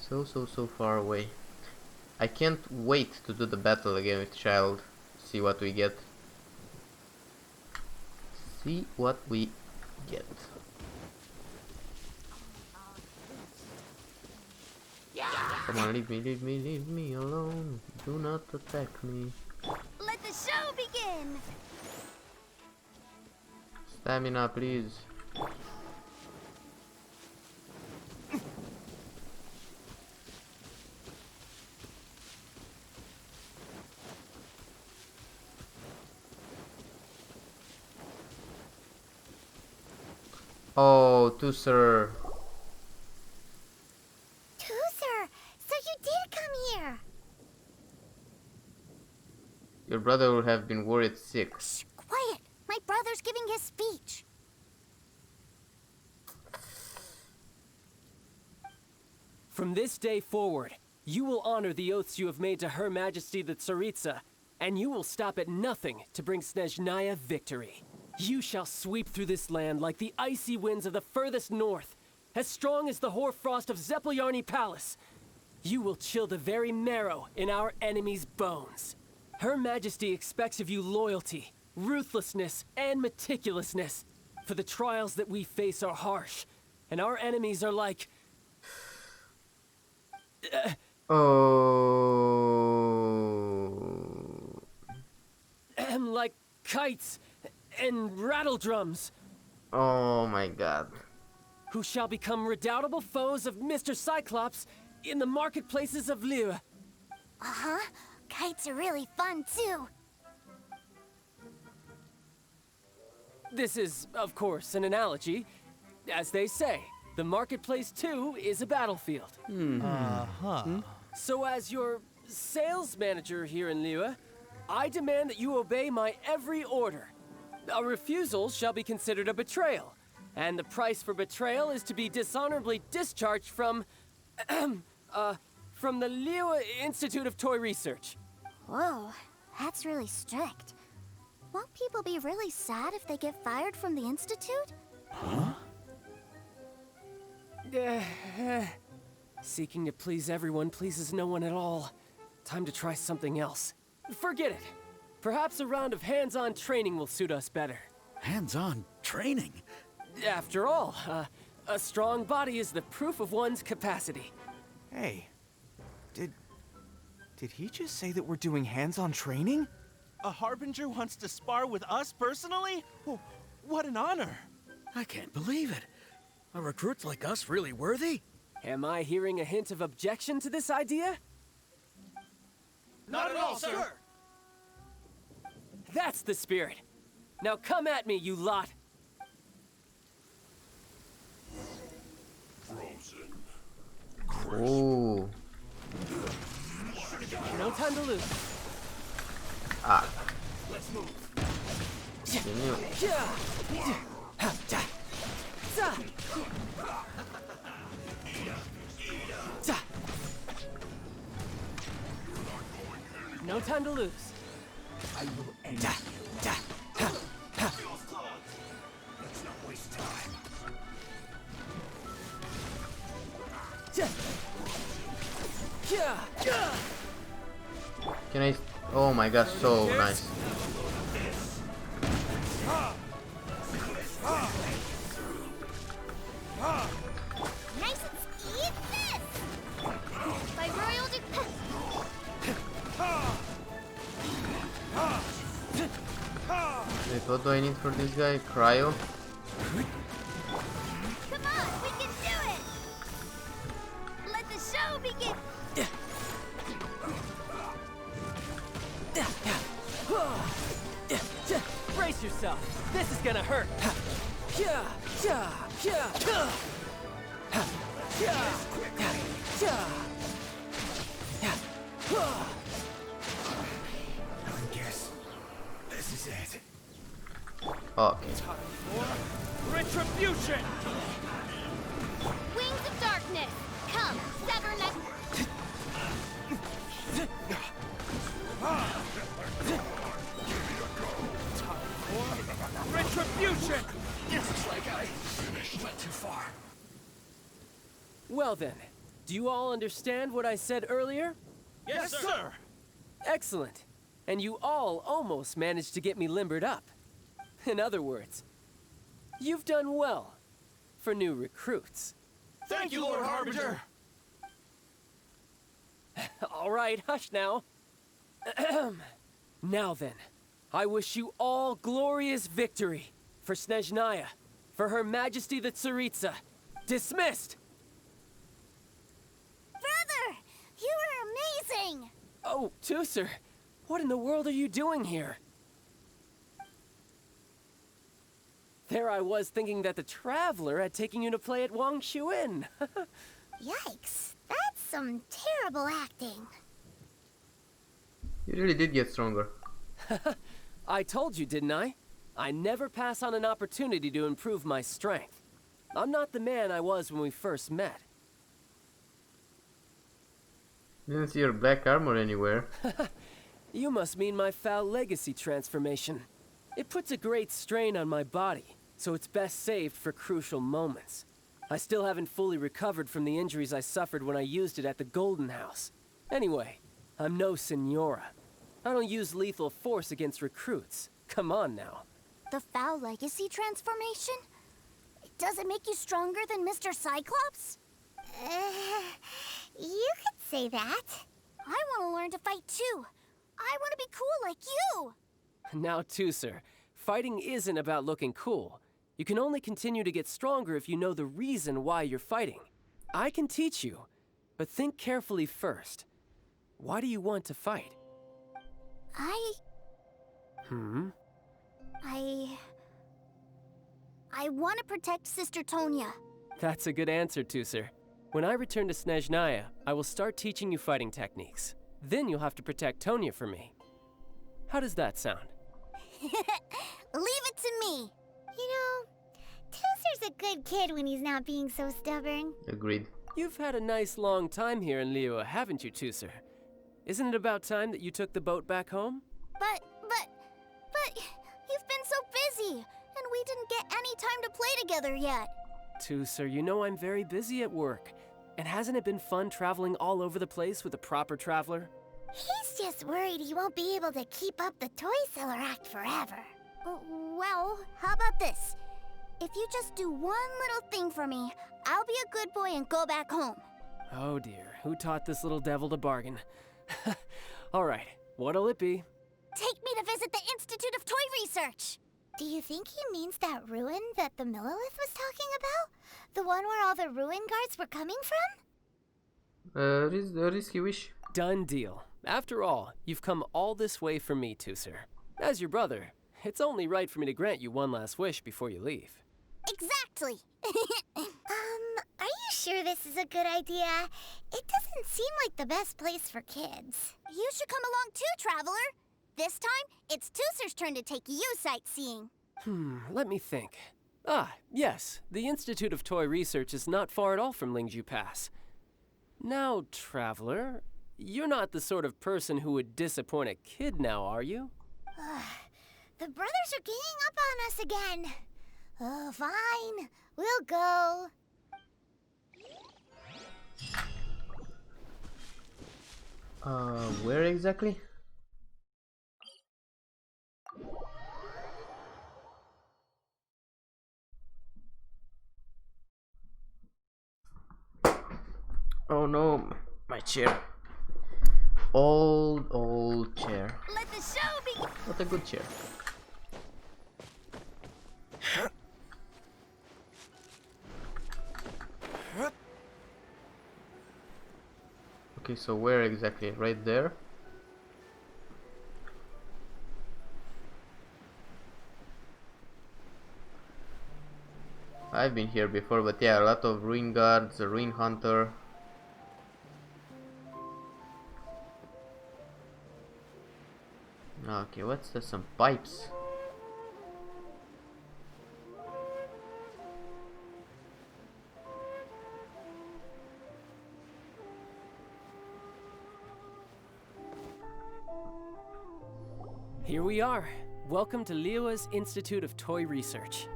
So far away. I can't wait to do the battle again with Child. See what we get. See what we get. Come on, leave me alone. Do not attack me. Let the show begin! Stamina, please. Oh, Tusser. Tusser, so you did come here. Your brother would have been worried sick. Shh, quiet. My brother's giving his speech. From this day forward, you will honor the oaths you have made to Her Majesty the Tsaritsa, and you will stop at nothing to bring Snezhnaya victory. You shall sweep through this land like the icy winds of the furthest north, as strong as the hoarfrost of Zeppeljärni Palace. You will chill the very marrow in our enemies' bones. Her Majesty expects of you loyalty, ruthlessness, and meticulousness, for the trials that we face are harsh, and our enemies are like... Oh. Like kites and rattle drums, Oh my god. who shall become redoubtable foes of Mr. Cyclops in the marketplaces of Liyue. Uh-huh. Kites are really fun, too. This is, of course, an analogy. As they say, the marketplace too is a battlefield. So as your sales manager here in Liyue, I demand that you obey my every order. A refusal shall be considered a betrayal, and the price for betrayal is to be dishonorably discharged from the Liyue Institute of Toy Research. Whoa, that's really strict. Won't people be really sad if they get fired from the Institute? Seeking to please everyone pleases no one at all. Time to try something else. Forget it. Perhaps a round of hands-on training will suit us better. Hands-on training? After all, a strong body is the proof of one's capacity. Hey, did he just say that we're doing hands-on training? A Harbinger wants to spar with us personally? Oh, what an honor! I can't believe it. Are recruits like us really worthy? Am I hearing a hint of objection to this idea? Not at all, sir! That's the spirit. Now come at me, you lot. Ooh. No time to lose. Ah. Let's move. Can you? No time to lose. I will end you. Let's not waste time. Can I? Oh my god, so nice. Nice and eat this! By royal Wait, what do I need for this guy? Cryo? Come on, we can do it! Let the show begin! Brace yourself. This is gonna hurt. I guess this is it. Okay. Retribution! Wings of darkness! Come, sever neck! Retribution! It's like I went too far. Well then, do you all understand what I said earlier? Yes, sir! Excellent. And you all almost managed to get me limbered up. In other words, you've done well for new recruits. Thank you, Lord Harbinger! All right, hush now. Now then, I wish you all glorious victory for Snezhnaya, for Her Majesty the Tsaritsa. Dismissed! Brother! You were amazing! Oh, Tusser, what in the world are you doing here? There I was thinking that the Traveler had taken you to play at Wang Shuin. Yikes, that's some terrible acting. You really did get stronger. I told you, didn't I? I never pass on an opportunity to improve my strength. I'm not the man I was when we first met. Didn't see your black armor anywhere. You must mean my foul legacy transformation. It puts a great strain on my body, so it's best saved for crucial moments. I still haven't fully recovered from the injuries I suffered when I used it at the Golden House. Anyway, I'm no Signora. I don't use lethal force against recruits. Come on now. The foul legacy transformation? Does it make you stronger than Mr. Cyclops? You could say that. I want to learn to fight too. I want to be cool like you. Now, Teucer, fighting isn't about looking cool. You can only continue to get stronger if you know the reason why you're fighting. I can teach you, but think carefully first. Why do you want to fight? I want to protect Sister Tonya. That's a good answer, Teucer. When I return to Snezhnaya, I will start teaching you fighting techniques. Then you'll have to protect Tonya for me. How does that sound? Leave it to me. You know, Teucer's a good kid when he's not being so stubborn. Agreed. You've had a nice long time here in Liyue, haven't you, Teucer? Isn't it about time that you took the boat back home? But you've been so busy, and we didn't get any time to play together yet. Teucer, you know I'm very busy at work. And hasn't it been fun traveling all over the place with a proper traveler? He's just worried he won't be able to keep up the toy seller act forever. Well, how about this? If you just do one little thing for me, I'll be a good boy and go back home. Oh dear, who taught this little devil to bargain? All right, what'll it be? Take me to visit the Institute of Toy Research. Do you think he means that ruin that the Millilith was talking about? The one where all the ruin guards were coming from? A risky wish. Done deal. After all, you've come all this way for me, Teucer. As your brother, it's only right for me to grant you one last wish before you leave. Exactly. Are you sure this is a good idea? It doesn't seem like the best place for kids. You should come along too, Traveler. This time, it's Teucer's turn to take you sightseeing. Let me think. Ah, yes, the Institute of Toy Research is not far at all from Lingju Pass. Now, Traveler, you're not the sort of person who would disappoint a kid now, are you? The brothers are ganging up on us again. Oh, fine. We'll go. Where exactly? Oh no, my chair. Old chair. Let the show begin. What a good chair. Okay, so where exactly? Right there? I've been here before, but yeah, a lot of ruin guards, a ruin hunter. Okay, what's this? Some pipes. Here we are. Welcome to Liyue's Institute of Toy Research.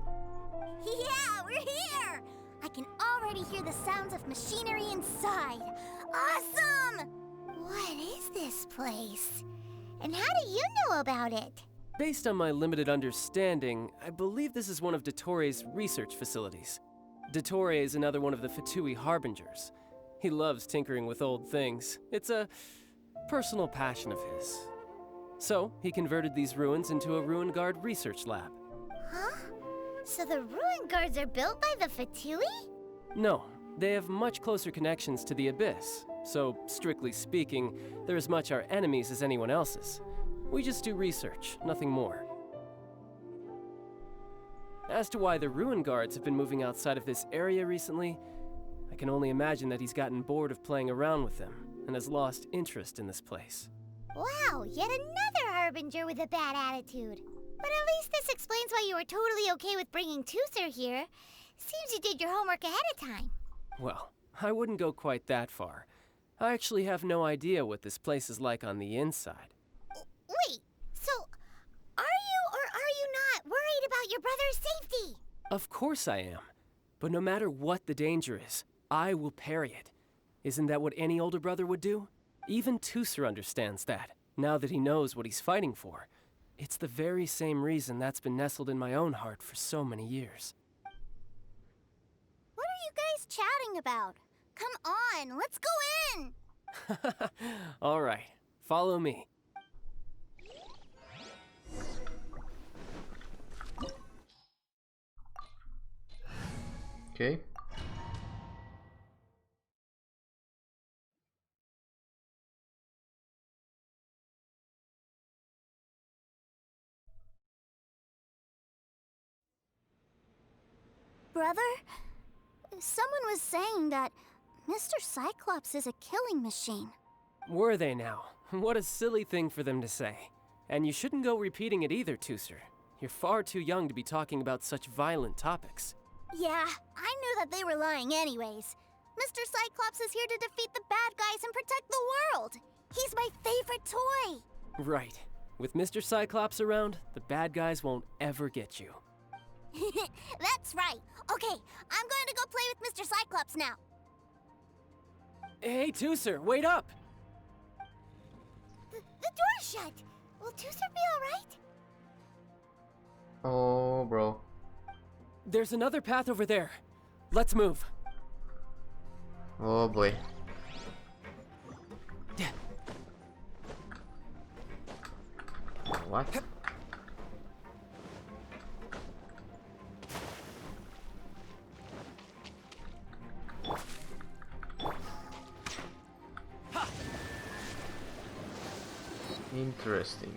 Yeah, we're here! I can already hear the sounds of machinery inside. Awesome! What is this place? And how do you know about it? Based on my limited understanding, I believe this is one of Dottoro's research facilities. Dottore is another one of the Fatui Harbingers. He loves tinkering with old things. It's a personal passion of his. So, he converted these ruins into a Ruin Guard research lab. Huh? So the ruin guards are built by the Fatui? No, they have much closer connections to the Abyss. So, strictly speaking, they're as much our enemies as anyone else's. We just do research, nothing more. As to why the Ruin Guards have been moving outside of this area recently, I can only imagine that he's gotten bored of playing around with them and has lost interest in this place. Wow, yet another Harbinger with a bad attitude. But at least this explains why you were totally okay with bringing Teucer here. Seems you did your homework ahead of time. Well, I wouldn't go quite that far. I actually have no idea what this place is like on the inside. Wait, so are you or are you not worried about your brother's safety? Of course I am. But no matter what the danger is, I will parry it. Isn't that what any older brother would do? Even Teucer understands that, now that he knows what he's fighting for. It's the very same reason that's been nestled in my own heart for so many years. What are you guys chatting about? Come on, let's go in! All right, follow me. Okay. Brother, someone was saying that Mr. Cyclops is a killing machine. Were they now? What a silly thing for them to say. And you shouldn't go repeating it either, Tooser. You're far too young to be talking about such violent topics. Yeah, I knew that they were lying anyways. Mr. Cyclops is here to defeat the bad guys and protect the world. He's my favorite toy. Right. With Mr. Cyclops around, the bad guys won't ever get you. That's right. Okay, I'm going to go play with Mr. Cyclops now. Hey, Tooser, wait up! The door's shut. Will Tooser be alright? Oh, bro. There's another path over there. Let's move. Oh boy. What? Interesting.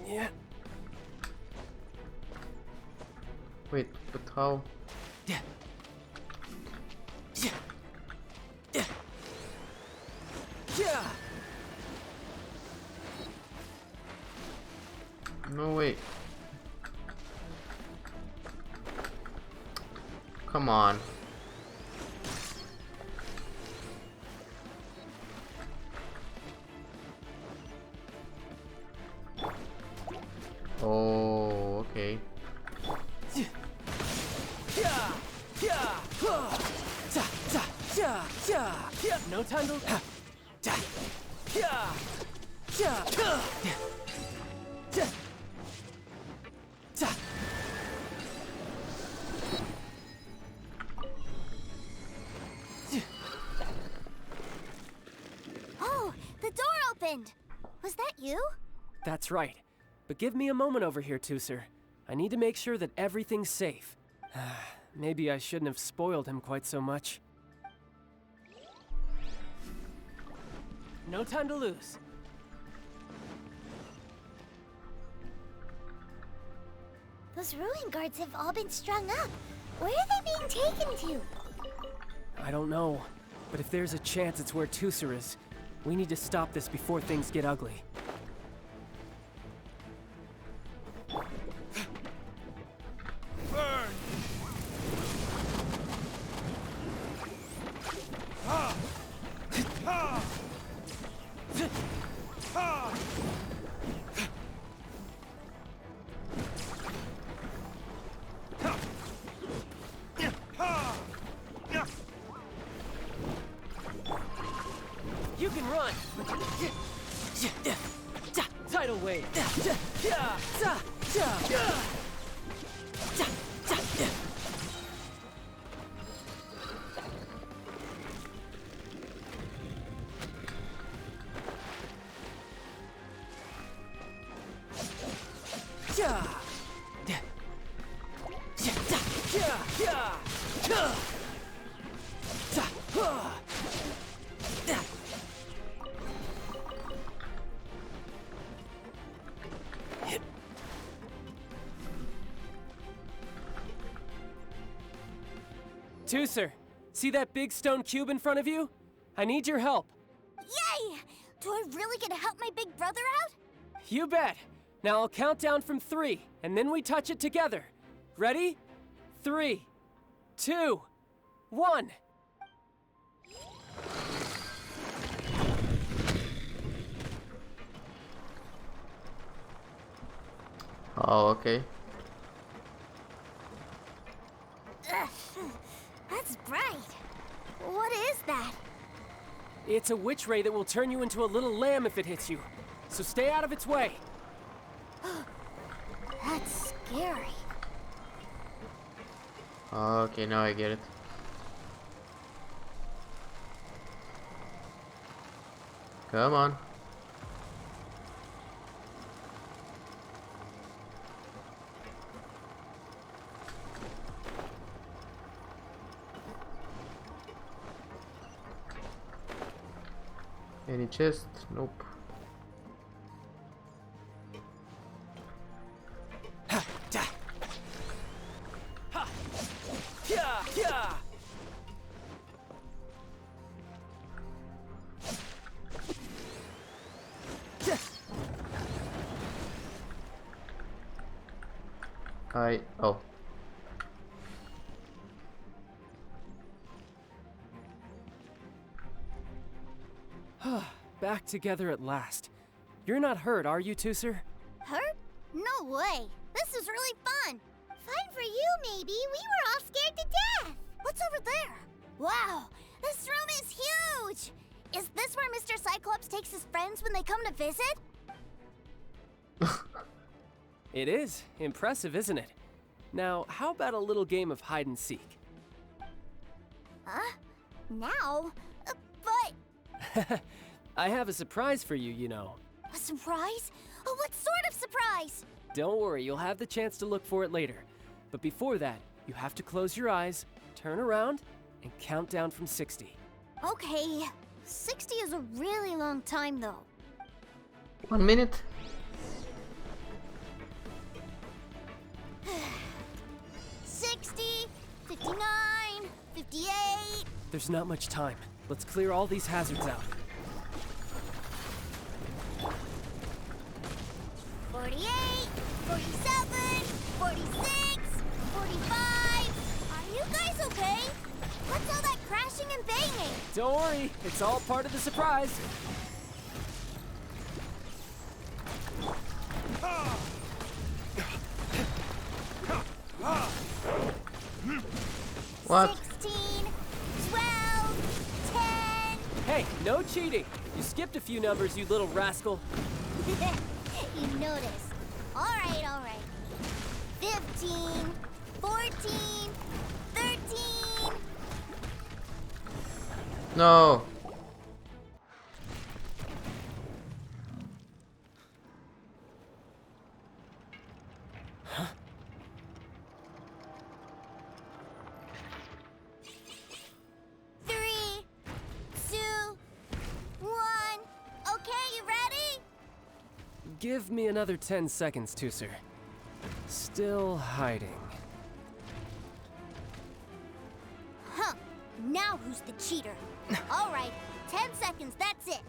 Yeah. Wait, but how? Yeah. Yeah. Yeah. Yeah. No way. Come on. Oh, okay. No time to. Oh, the door opened. Was that you? That's right. But give me a moment over here, Tooser. I need to make sure that everything's safe. Maybe I shouldn't have spoiled him quite so much. No time to lose. Those ruin guards have all been strung up. Where are they being taken to? I don't know, but if there's a chance it's where Tooser is, we need to stop this before things get ugly. You can run! Tidal wave! Tooser, see that big stone cube in front of you? I need your help. Yay! Do I really get to help my big brother out? You bet. Now I'll count down from 3, and then we touch it together. Ready? 3, 2, 1. Oh, okay. Ugh, that's bright. What is that? It's a witch ray that will turn you into a little lamb if it hits you. So stay out of its way. That's scary. Okay, now I get it. Come on. Any chest? Nope. Oh. Back together at last. You're not hurt, are you, Tooser? Hurt? No way. This is really fun. Fun for you, maybe. We were all scared to death. What's over there? Wow, this room is huge. Is this where Mr. Cyclops takes his friends when they come to visit? It is. Impressive, isn't it? Now, how about a little game of hide and seek? Huh? Now? But... I have a surprise for you, you know. A surprise? Oh, what sort of surprise? Don't worry, you'll have the chance to look for it later. But before that, you have to close your eyes, turn around, and count down from 60. Okay. 60 is a really long time, though. 1 minute. 60, 59, 58. There's not much time. Let's clear all these hazards out. 48, 47, 46, 45. Are you guys okay? What's all that crashing and banging? Don't worry, it's all part of the surprise. What? 16, 12, 10. Hey, no cheating. You skipped a few numbers, you little rascal. You noticed. All right. 15, 14, 13. No. Three, two, one. Okay, you ready? Give me another 10 seconds, Tooser. Still hiding. Huh. Now who's the cheater? All right, 10 seconds, that's it.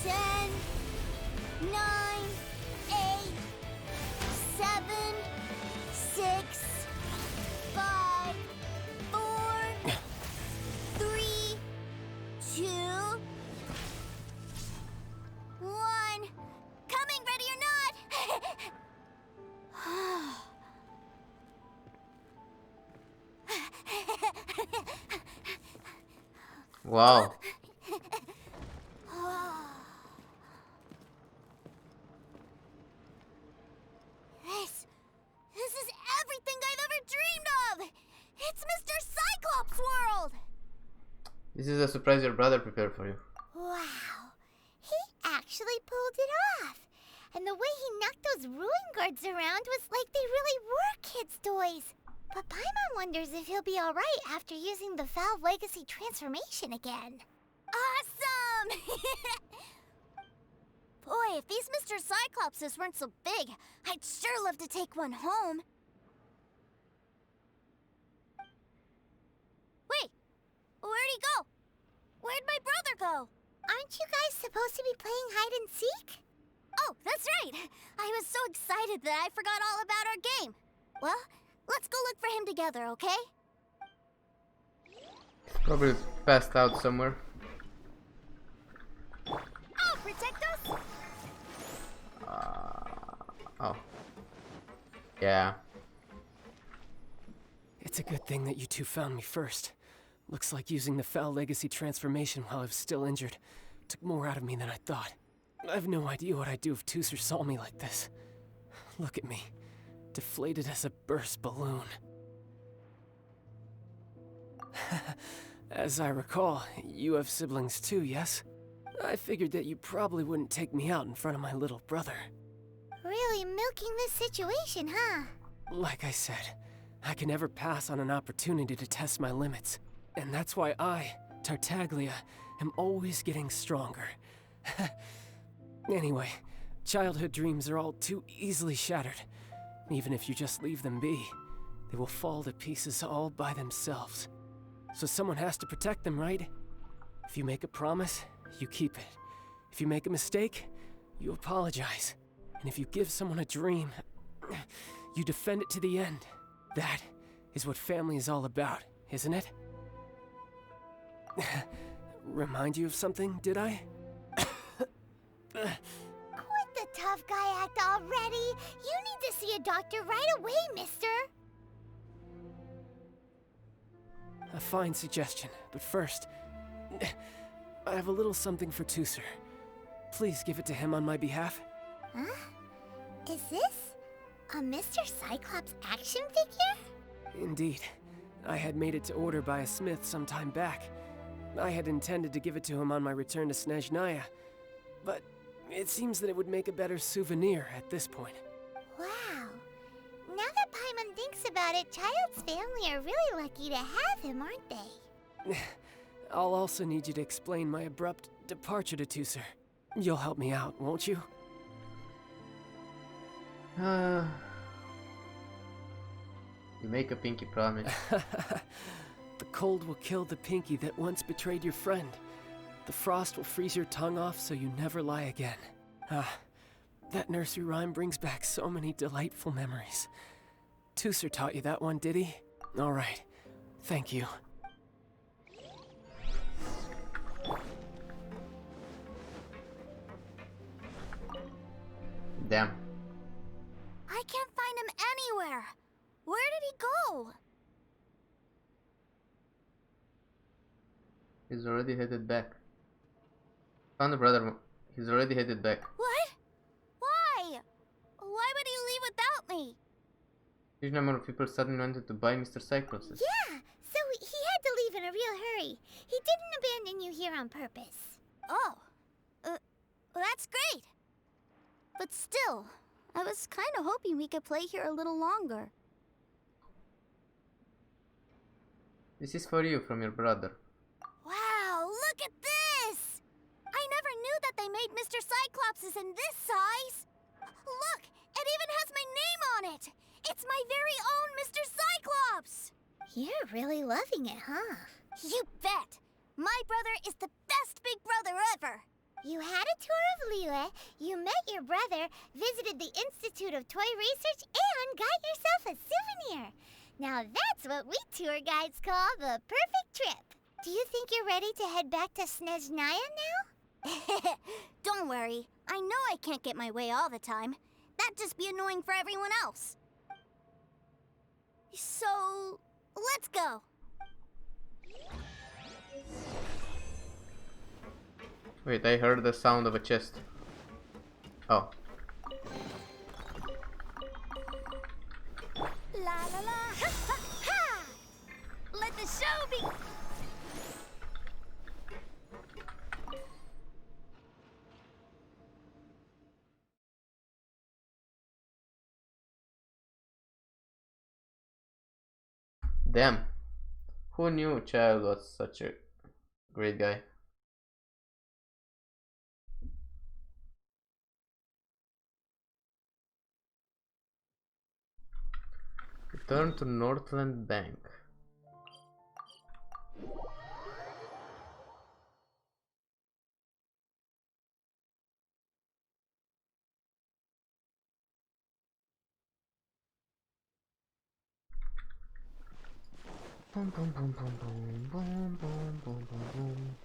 10, 9, 8, 7, 6, 5, 4, 3, 2, 1. Coming, ready or not? Wow. This is everything I've ever dreamed of! It's Mr. Cyclops' world! This is a surprise your brother prepared for you. Wow, he actually pulled it off. And the way he knocked those ruin guards around was like they really were kids' toys. But Paimon wonders if he'll be alright after using the Valve Legacy transformation again. Awesome! Boy, if these Mr. Cyclopses weren't so big, I'd sure love to take one home. Wait, where'd he go? Where'd my brother go? Aren't you guys supposed to be playing hide and seek? Oh, that's right! I was so excited that I forgot all about our game. Well, let's go look for him together, okay? Probably passed out somewhere. Oh, protect us! Oh. Yeah. It's a good thing that you two found me first. Looks like using the Foul Legacy transformation while I was still injured took more out of me than I thought. I've no idea what I'd do if Tooser saw me like this. Look at me, deflated as a burst balloon. As I recall, you have siblings too, yes? I figured that you probably wouldn't take me out in front of my little brother. Really milking this situation, huh? Like I said, I can never pass on an opportunity to test my limits. And that's why I, Tartaglia, am always getting stronger. Anyway, childhood dreams are all too easily shattered. Even if you just leave them be, they will fall to pieces all by themselves. So someone has to protect them, right? If you make a promise, you keep it. If you make a mistake, you apologize. And if you give someone a dream, you defend it to the end. That is what family is all about, isn't it? Remind you of something, did I? Quit the tough guy act already! You need to see a doctor right away, mister! A fine suggestion, but first, I have a little something for Tooser. Please give it to him on my behalf. Huh? Is this a Mr. Cyclops action figure? Indeed. I had made it to order by a smith some time back. I had intended to give it to him on my return to Snezhnaya, but it seems that it would make a better souvenir at this point. Wow. Now that Paimon thinks about it, Child's family are really lucky to have him, aren't they? I'll also need you to explain my abrupt departure to Tooser. You'll help me out, won't you? You make a pinky promise. The cold will kill the pinky that once betrayed your friend. The frost will freeze your tongue off so you never lie again. That nursery rhyme brings back so many delightful memories. Tooser taught you that one, did he? All right. Thank you. Damn. I can't find him anywhere. Where did he go? He's already headed back. Found the brother. He's already headed back. What? Why? Why would he leave without me? Huge number of people suddenly wanted to buy Mr. Cyclops. Yeah, so he had to leave in a real hurry. He didn't abandon you here on purpose. Oh. That's great. But still, I was kind of hoping we could play here a little longer. This is for you from your brother. Wow, look at this! I never knew that they made Mr. Cyclopses in this size! Look, it even has my name on it! It's my very own Mr. Cyclops! You're really loving it, huh? You bet! My brother is the best big brother ever! You had a tour of Liyue, you met your brother, visited the Institute of Toy Research, and got yourself a souvenir! Now that's what we tour guides call the perfect trip! Do you think you're ready to head back to Snezhnaya now? Don't worry. I know I can't get my way all the time. That'd just be annoying for everyone else. So, let's go. Wait, I heard the sound of a chest. Oh. La la la! Ha ha ha! Let the show be... Damn. Who knew Child was such a great guy? Return to Northland Bank. Boom, boom, boom, boom, boom, boom, boom, boom, boom, boom.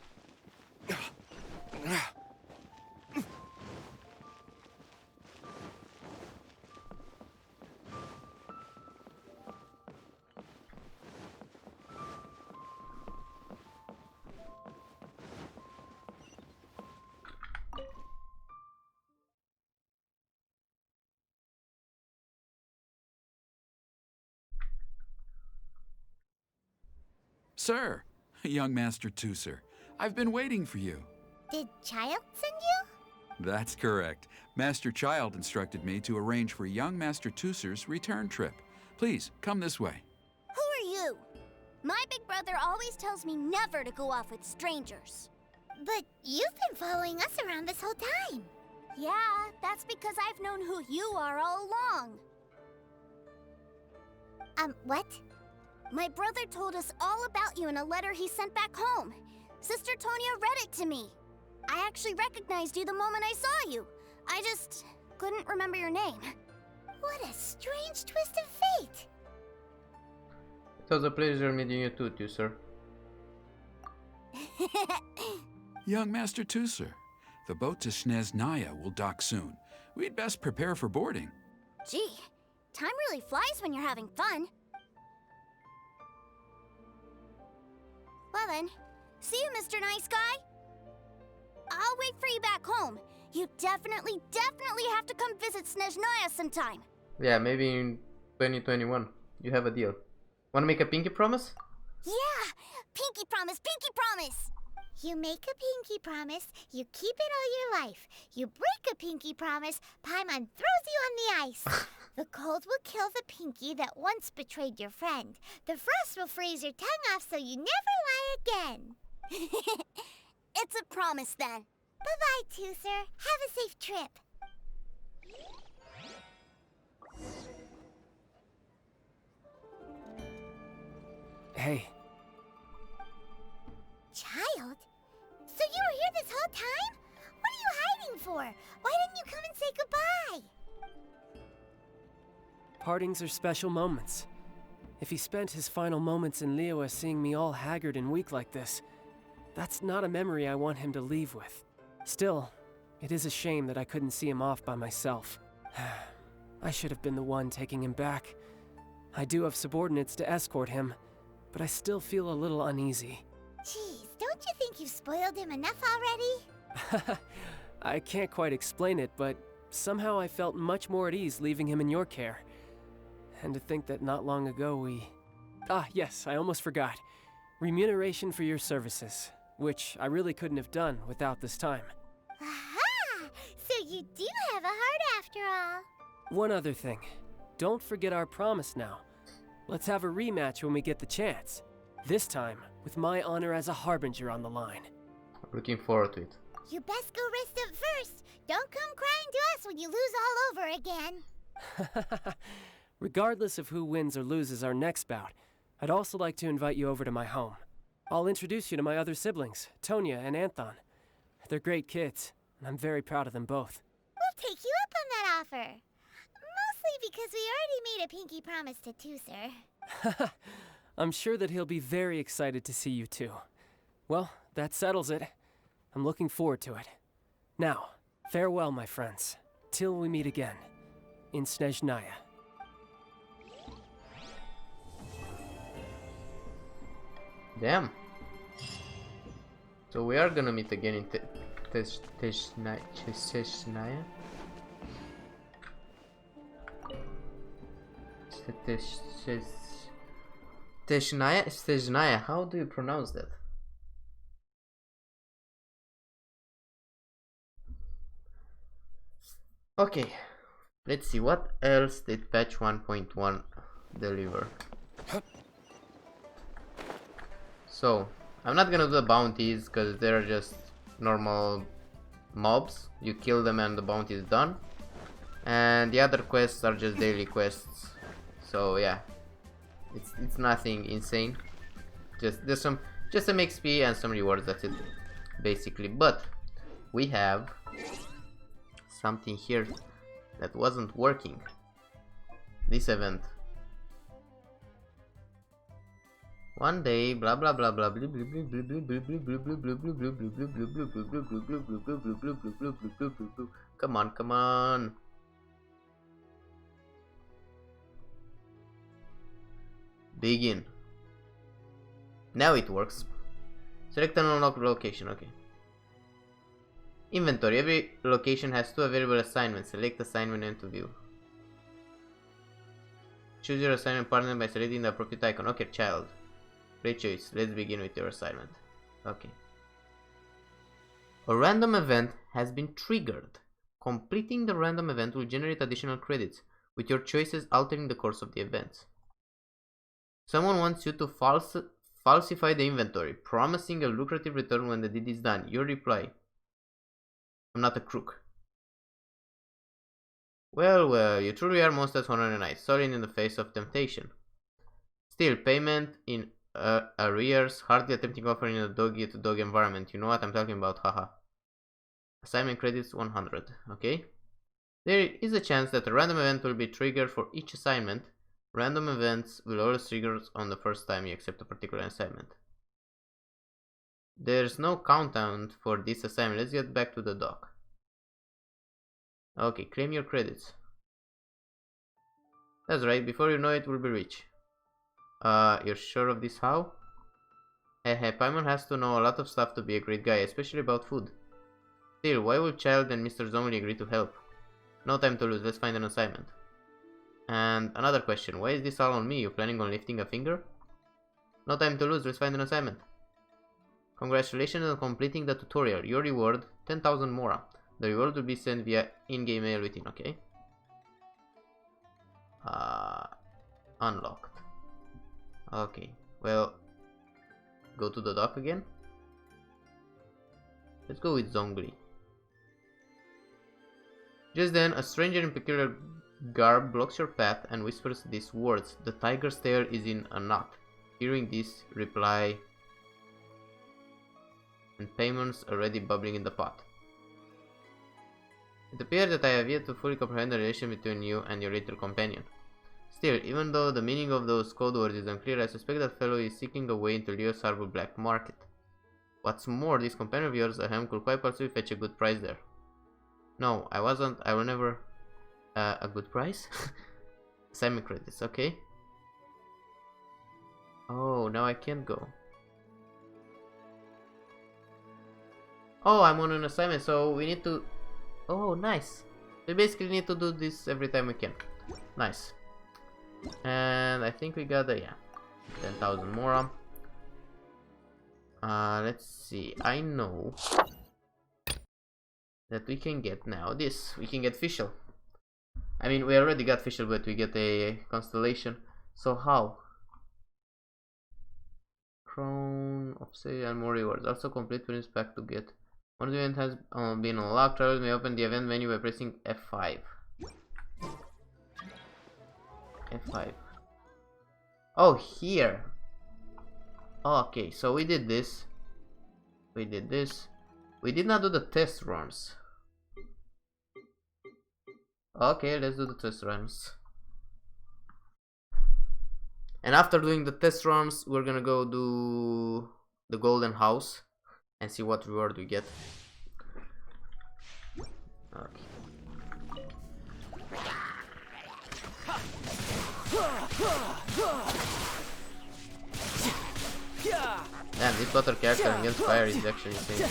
Sir, young Master Tooser, I've been waiting for you. Did Child send you? That's correct. Master Child instructed me to arrange for young Master Tooser's return trip. Please, come this way. Who are you? My big brother always tells me never to go off with strangers. But you've been following us around this whole time. Yeah, that's because I've known who you are all along. What? My brother told us all about you in a letter he sent back home. Sister Tonia read it to me. I actually recognized you the moment I saw you. I just couldn't remember your name. What a strange twist of fate. It was a pleasure meeting you too, Tooser. Young Master Tooser, the boat to Snezhnaya will dock soon. We'd best prepare for boarding. Gee, time really flies when you're having fun. Well then, see you, Mr. Nice Guy. I'll wait for you back home. You definitely have to come visit Snezhnaya sometime. Yeah, maybe in 2021. You have a deal. Wanna make a pinky promise? Yeah! Pinky promise, pinky promise! You make a pinky promise, you keep it all your life. You break a pinky promise, Paimon throws you on the ice. The cold will kill the pinky that once betrayed your friend. The frost will freeze your tongue off so you never lie again. It's a promise then. Bye-bye, Tooser. Have a safe trip. Hey. Child? So you were here this whole time? What are you hiding for? Why didn't you come and say goodbye? Partings are special moments. If he spent his final moments in Liyue seeing me all haggard and weak like this, that's not a memory I want him to leave with. Still, it is a shame that I couldn't see him off by myself. I should have been the one taking him back. I do have subordinates to escort him, but I still feel a little uneasy. Jeez, don't you think you've spoiled him enough already? I can't quite explain it, but somehow I felt much more at ease leaving him in your care. And to think that not long ago we... Ah, yes, I almost forgot. Remuneration for your services, which I really couldn't have done without this time. Aha! So you do have a heart after all. One other thing. Don't forget our promise now. Let's have a rematch when we get the chance. This time, with my honor as a harbinger on the line. Looking forward to it. You best go rest up first. Don't come crying to us when you lose all over again. Regardless of who wins or loses our next bout, I'd also like to invite you over to my home. I'll introduce you to my other siblings, Tonia and Anthon. They're great kids, and I'm very proud of them both. We'll take you up on that offer. Mostly because we already made a pinky promise to Tooser. I'm sure that he'll be very excited to see you too. Well, that settles it. I'm looking forward to it. Now, farewell, my friends, till we meet again, in Snezhnaya. Damn. So we are gonna meet again in Snezhnaya. Snezhnaya. How do you pronounce that? Okay. Let's see what else did patch 1.1 deliver. So, I'm not gonna do the bounties because they're just normal mobs. You kill them and the bounty is done. And the other quests are just daily quests. So yeah, it's nothing insane. There's some XP and some rewards. That's it, basically. But we have something here that wasn't working. This event. One day, blah blah blah blah blah blah blah blah blah blah blah blah blah. Come on, come on. Begin. Now it works. Select an unlocked location. Okay. Inventory. Every location has 2 available assignments. Select assignment and to view. Choose your assignment partner by selecting the appropriate icon. Okay, child. Great choice. Let's begin with your assignment. Okay. A random event has been triggered. Completing the random event will generate additional credits, with your choices altering the course of the event. Someone wants you to falsify the inventory, promising a lucrative return when the deed is done. Your reply: I'm not a crook. Well, you truly are most honorary knight, soaring in the face of temptation. Still, payment in arrears, hardly attempting offering in a dog-eat-dog environment. You know what I'm talking about, haha. Assignment credits 100, okay? There is a chance that a random event will be triggered for each assignment. Random events will always trigger on the first time you accept a particular assignment. There's no countdown for this assignment. Let's get back to the dock. Okay, claim your credits. That's right, before you know it, we'll be rich. You're sure of this? How? Hey, Paimon has to know a lot of stuff to be a great guy, especially about food. Still, why would Childe and Mr. Zomli agree to help? No time to lose, let's find an assignment. And another question, why is this all on me? You planning on lifting a finger? No time to lose, let's find an assignment. Congratulations on completing the tutorial. Your reward, 10,000 mora. The reward will be sent via in-game mail within, okay? Unlocked. Okay, well, go to the dock again. Let's go with Zongli. Just then, a stranger in peculiar garb blocks your path and whispers these words: the tiger's tail is in a knot. Hearing this, reply, and payment's already bubbling in the pot. It appears that I have yet to fully comprehend the relation between you and your little companion. Still, even though the meaning of those code words is unclear, I suspect that fellow is seeking a way into Leo's Harbor black market. What's more, this companion of yours, Ahem, could quite possibly fetch a good price there. No, I wasn't. I will never. A good price? Assignment credits, okay. Oh, now I can't go. Oh, I'm on an assignment, so we need to... Oh, nice. We basically need to do this every time we can. Nice. And I think we got the, yeah, 10,000 more. Let's see. I know that we can get now this. We can get Fischl. I mean, we already got Fischl, but we get a constellation. So how? Crown of Say and more rewards. Also complete Prince pack to get. One event has been unlocked. Travelers may open the event menu by pressing F5. F5. Oh, here. Okay, so we did this. We did this. We did not do the test runs. Okay, let's do the test runs. And after doing the test runs, we're gonna go do the golden house and see what reward we get. Okay. Damn, this water character against fire is actually insane.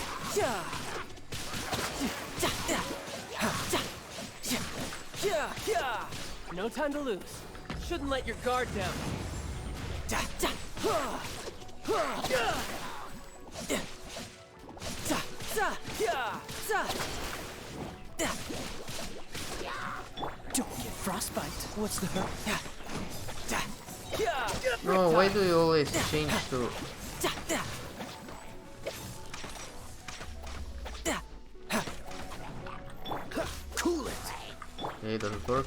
No time to lose. Shouldn't let your guard down. Don't get frostbite. What's the hurt? No, why do you always change to... Cool it. Okay, it doesn't work.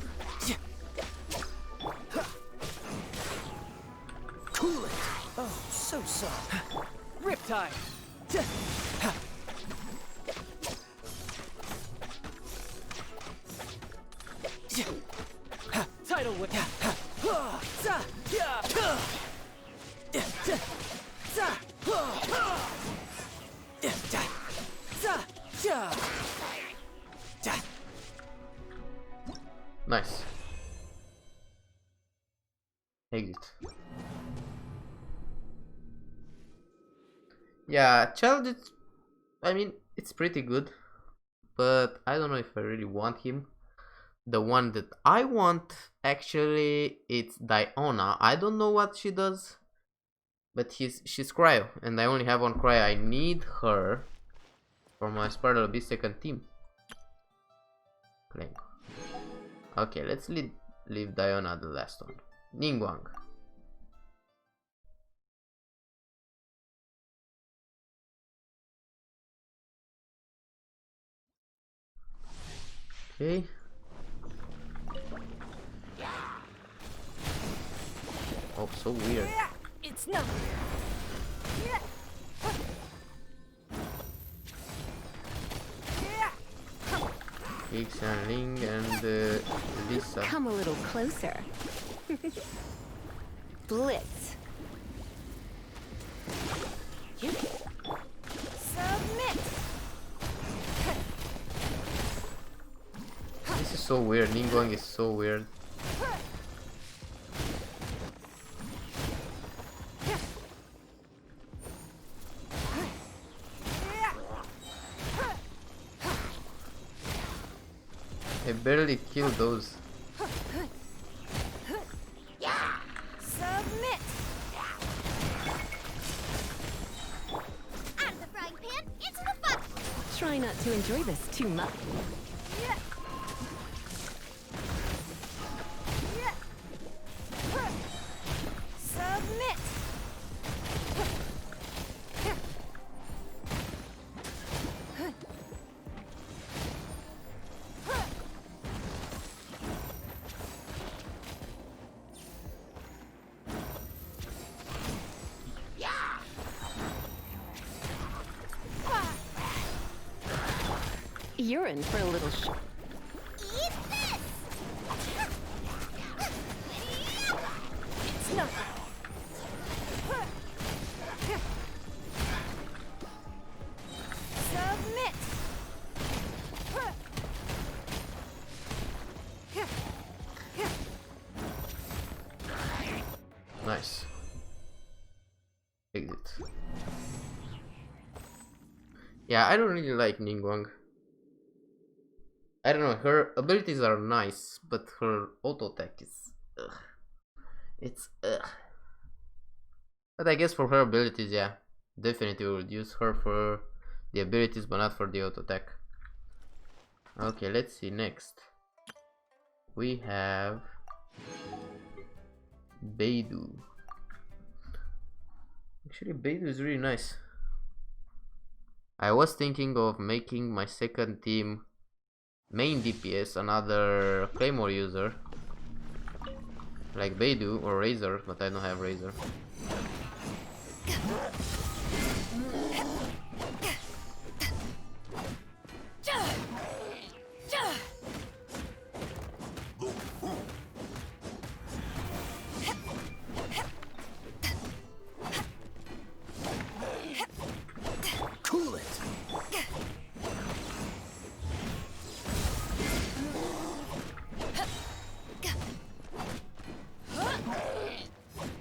Cool it. Oh, so soft. Riptide. Tidal whip. Nice. Exit. Yeah, Childe, I mean, it's pretty good, but I don't know if I really want him. The one that I want, actually, it's Diona. I don't know what she does. But she's cryo, and I only have one cryo. I need her for my Sparta B second team. Clank. Okay, let's leave Diona the last one. Ningguang. Okay. Oh, so weird. It's no. Ixan, Ling, and Lisa. Come a little closer. Blitz. Submit. This is so weird. Ningguang is so weird. I barely killed those. Submit. Out of the frying pan, into the fire! Try not to enjoy this too much. Submit. You're in for a little Eat this! It's no. Submit. Nice. Exit. Yeah, I don't really like Ningguang. I don't know, her abilities are nice, but her auto attack is ugh. It's ugh. But I guess for her abilities, yeah, definitely would use her for the abilities, but not for the auto attack. Okay, let's see next. We have Beidou. Actually, Beidou is really nice. I was thinking of making my second team main DPS another Claymore user like Beidou or Razor, but I don't have Razor. Cool it.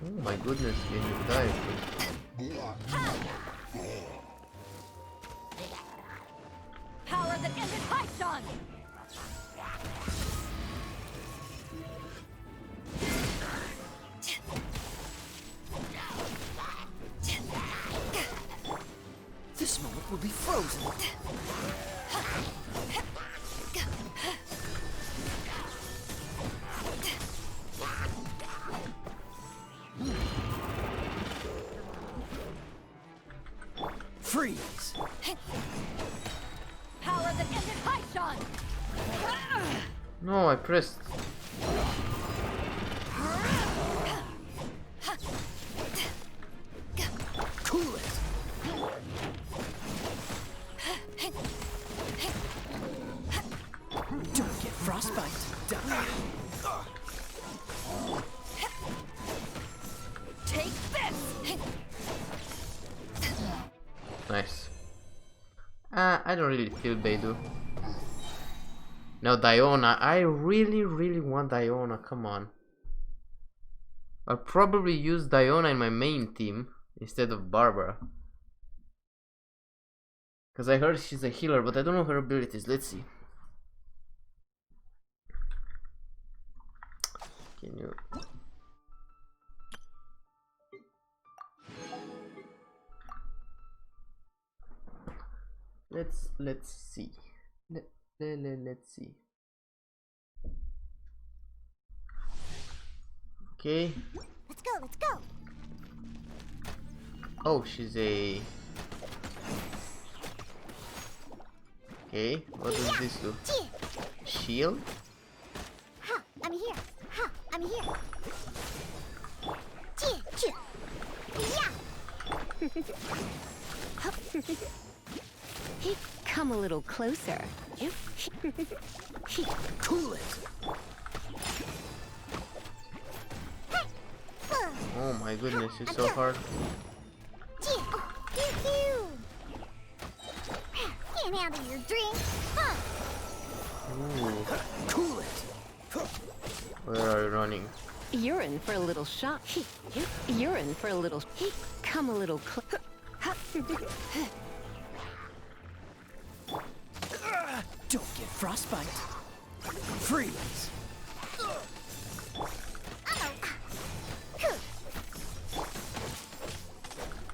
Oh my goodness, can you die? Power that ended Haishan. This moment will be frozen. Freeze. Power that ended Haishan. No, I pressed. Cool it. Don't get frostbite. Die. Take this. Nice. I don't really feel Beidou. No, Diona. I really want Diona. Come on. I'll probably use Diona in my main team instead of Barbara. Because I heard she's a healer, but I don't know her abilities. Let's see. Can you... let's see. Let's see. Okay. Let's go, let's go. Oh, she's a... Okay, what does this do? Shield? Ha, I'm here. Ha, I'm here. Come a little closer. Cool it. Oh my goodness, it's so hard. Can't handle your drink. Huh. Ooh. Cool it. Where are you running? You're in for a little shock. You're in for a little... Come a little closer. Don't get frostbite. Freeze.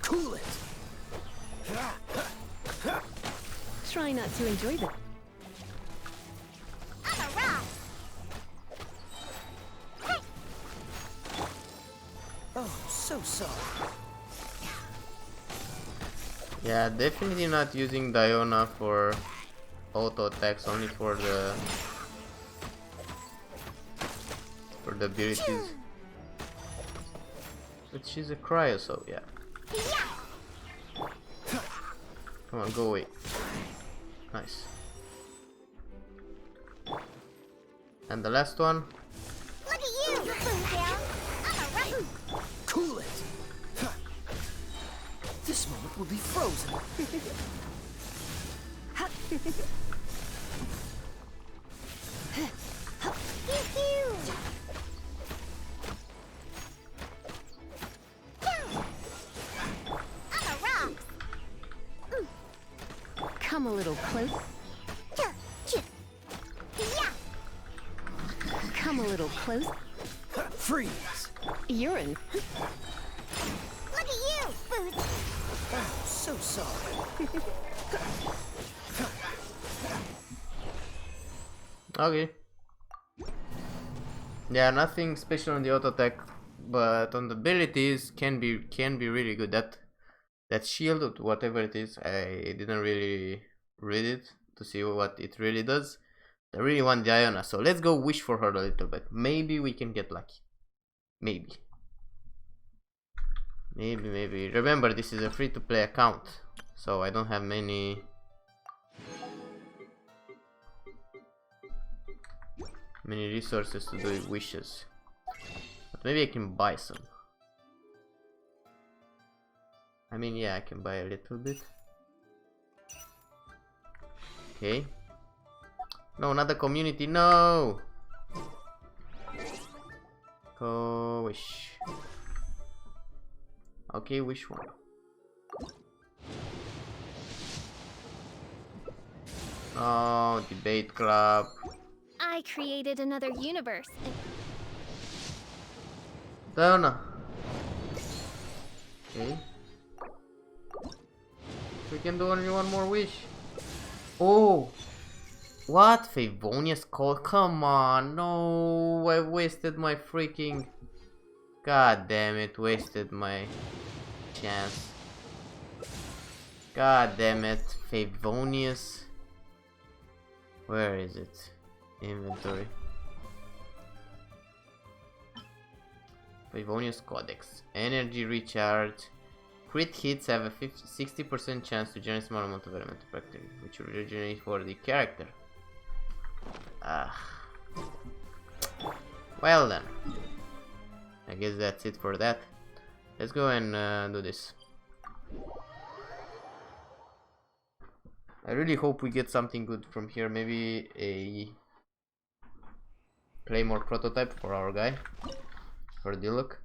Cool it. Try not to enjoy this. I'm a rock. Hey. Oh, so sorry. Yeah, definitely not using Diona for auto attacks, only for the abilities. But she's a cryo, so yeah. Come on, go away. Nice. And the last one. Look at you, Boomtown. I'm a rock. Cool it. This moment will be frozen. I'm a rock. Come a little close. Come a little close. Freeze. You're in. Look at you, Boots. Oh, so sorry. Okay. Yeah, nothing special on the auto attack, but on the abilities can be really good. That shield, whatever it is, I didn't really read it to see what it really does. I really want Diana, so let's go wish for her a little bit. Maybe we can get lucky. Maybe. Remember, this is a free-to-play account, so I don't have many resources to do wishes. But maybe I can buy some. I mean, yeah, I can buy a little bit. Okay. No, not the community, no! Go wish. Okay, wish one. Oh, debate club. I created another universe. Diana. Okay. We can do only one more wish. Oh! What? Favonia's call? Come on, no! I wasted my freaking... God damn it, wasted my chance. God damn it, Favonia's... Where is it? Inventory. Favonia's Codex. Energy recharge. Crit hits have a 60% chance to generate small amount of elemental practice, which will regenerate for the character. Well then. I guess that's it for that. Let's go and do this. I really hope we get something good from here. Maybe a Claymore prototype for our guy. For the look.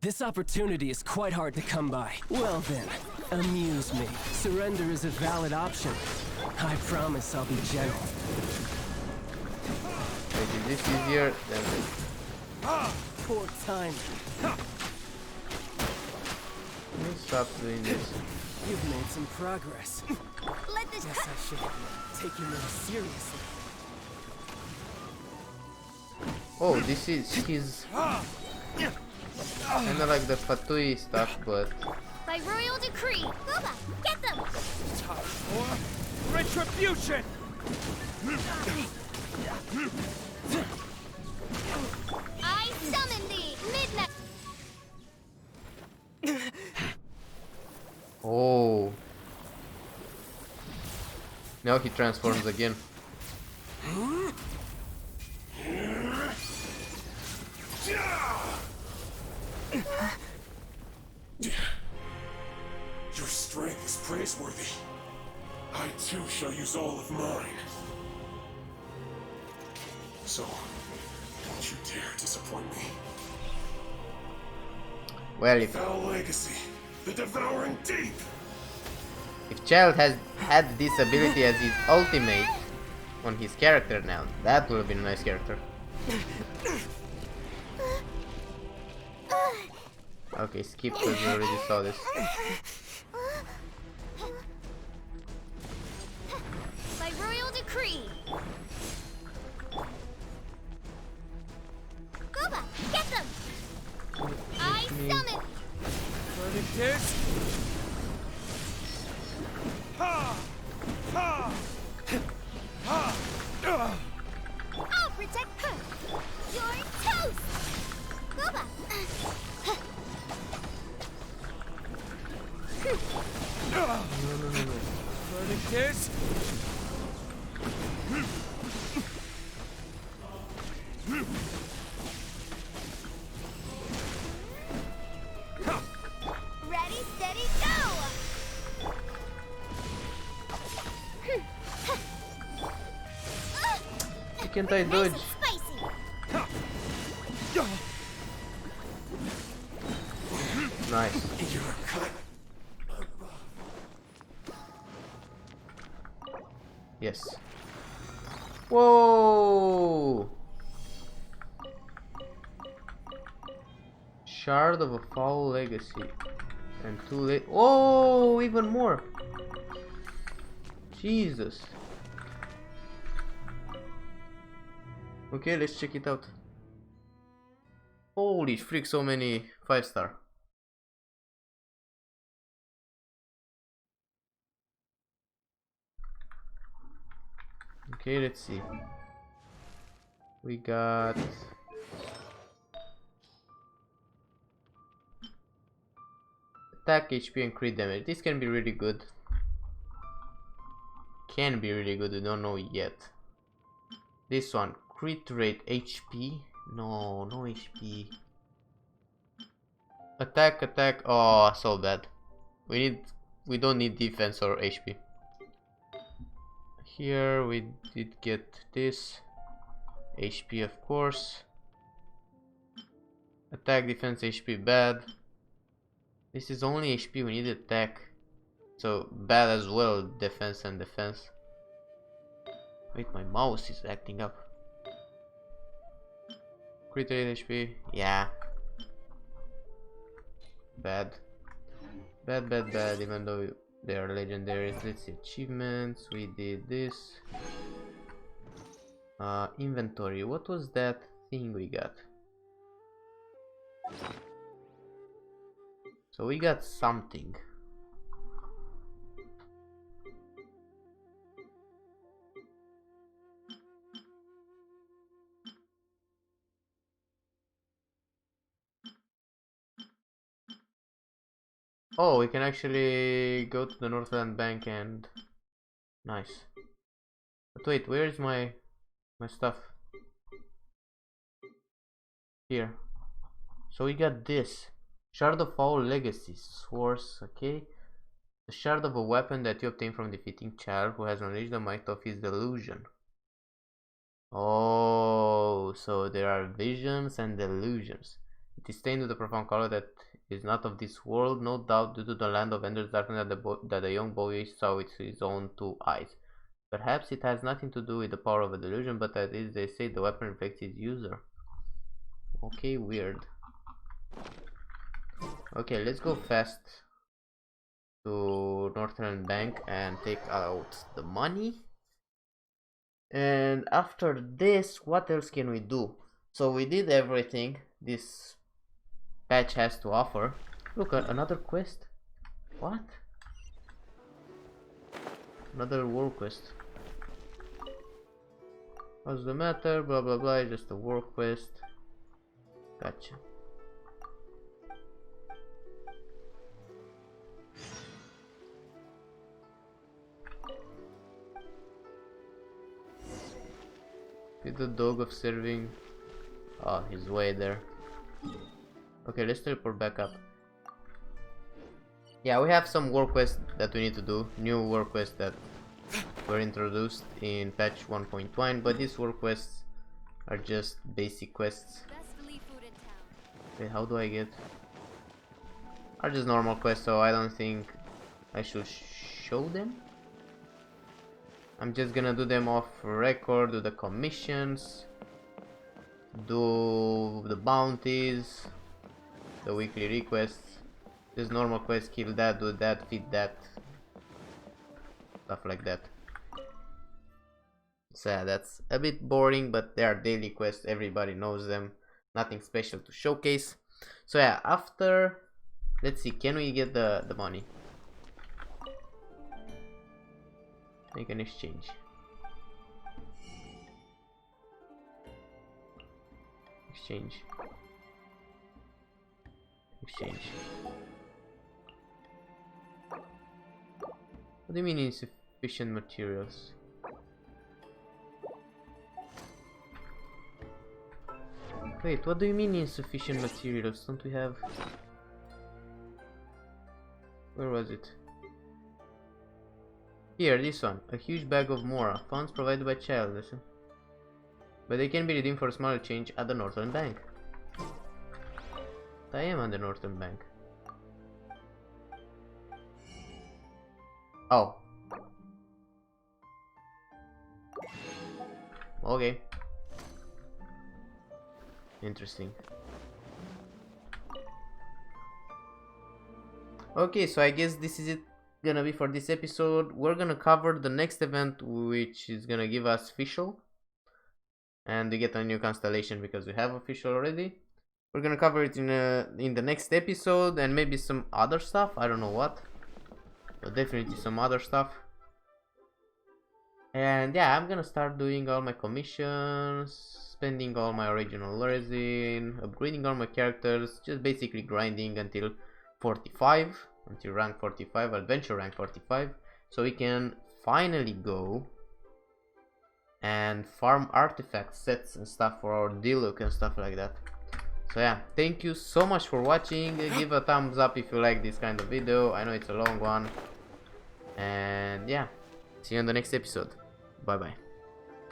This opportunity is quite hard to come by. Well then, amuse me. Surrender is a valid option. I promise I'll be gentle. Maybe this easier than this. Poor time. Let me stop doing this. You've made some progress. Let this Guess I should take you more seriously. Oh, this is his kinda like the Fatui stuff, but by royal decree. Gooba, get them! Time for retribution! I summon thee, midnight. oh. Now he transforms again. Your strength is praiseworthy. I too shall use all of mine. So, don't you dare disappoint me. Well, if Foul legacy, the devouring deep. If Childe has had this ability as his ultimate on his character now, that would have been a nice character. Okay, skip because we already saw this. By royal decree. Gooba, get them! I summon! Verdict ha! Ha! Ha! I'll protect her! You're toast! Gooba! No. Verdict ready, steady, go! You can't I dodge? Nice. Yes. Whoa! Shard of a foul legacy. And too late. Oh, even more. Jesus. Okay, let's check it out. Holy freak, so many 5-star. Okay, let's see. We got attack, HP, and crit damage. This can be really good. Can be really good, we don't know yet. This one, crit rate, HP. No, no HP. Attack, attack. Oh, so bad. We don't need defense or HP. Here we did get this. HP, of course. Attack, defense, HP, bad. This is only HP, we need attack. So bad as well, defense and defense. Wait, my mouse is acting up. Crit rate, HP, yeah. Bad. Bad, bad, bad, even though they are legendaries. Let's see, achievements, we did this. Inventory, what was that thing we got? So we got something. Oh, we can actually go to the Northland Bank and... Nice. But wait, where is my stuff? Here. So we got this. Shard of Foul Legacy Source, okay. The shard of a weapon that you obtain from defeating Childe who has unleashed the might of his delusion. Oh, so there are visions and delusions. It is stained with a profound color that is not of this world, no doubt due to the land of endless darkness that the young boy saw with his own 2 eyes. Perhaps it has nothing to do with the power of a delusion, but at least they say the weapon reflects its user. Okay, weird. Okay, let's go fast to Northern Bank and take out the money. And after this, what else can we do? So we did everything this patch has to offer. Look, another quest. What? Another world quest. What's the matter? Blah blah blah, just a world quest. Gotcha. With the dog of serving. Oh, he's way there. Okay, let's teleport back up. Yeah, we have some work quests that we need to do. New work quests that were introduced in patch 1.1, but these work quests are just basic quests. Wait, how do I get? Are just normal quests, so I don't think I should show them. I'm just gonna do them off record, do the commissions, do the bounties, the weekly requests, just normal quests, kill that, do that, feed that, stuff like that. So yeah, that's a bit boring, but they are daily quests, everybody knows them, nothing special to showcase. So yeah, after, let's see, can we get the money? Make an exchange. Exchange. Exchange. What do you mean insufficient materials? Wait, what do you mean insufficient materials? Don't we have... Where was it? Here, this one. A huge bag of Mora. Funds provided by childe. But they can be redeemed for a smaller change at the Northern Bank. I am on the Northern Bank. Oh. Okay. Interesting. Okay, so I guess this is it gonna be for this episode. We're gonna cover the next event, which is gonna give us official, and we get a new constellation because we have official already. We're gonna cover it in the next episode, and maybe some other stuff. I don't know what, but definitely some other stuff. And yeah, I'm gonna start doing all my commissions, spending all my original resin, upgrading all my characters, just basically grinding until 45, until rank 45, adventure rank 45, so we can finally go and farm artifact sets and stuff for our Diluc and stuff like that. So yeah, thank you so much for watching. Give a thumbs up if you like this kind of video. I know it's a long one, and yeah, see you on the next episode. Bye bye.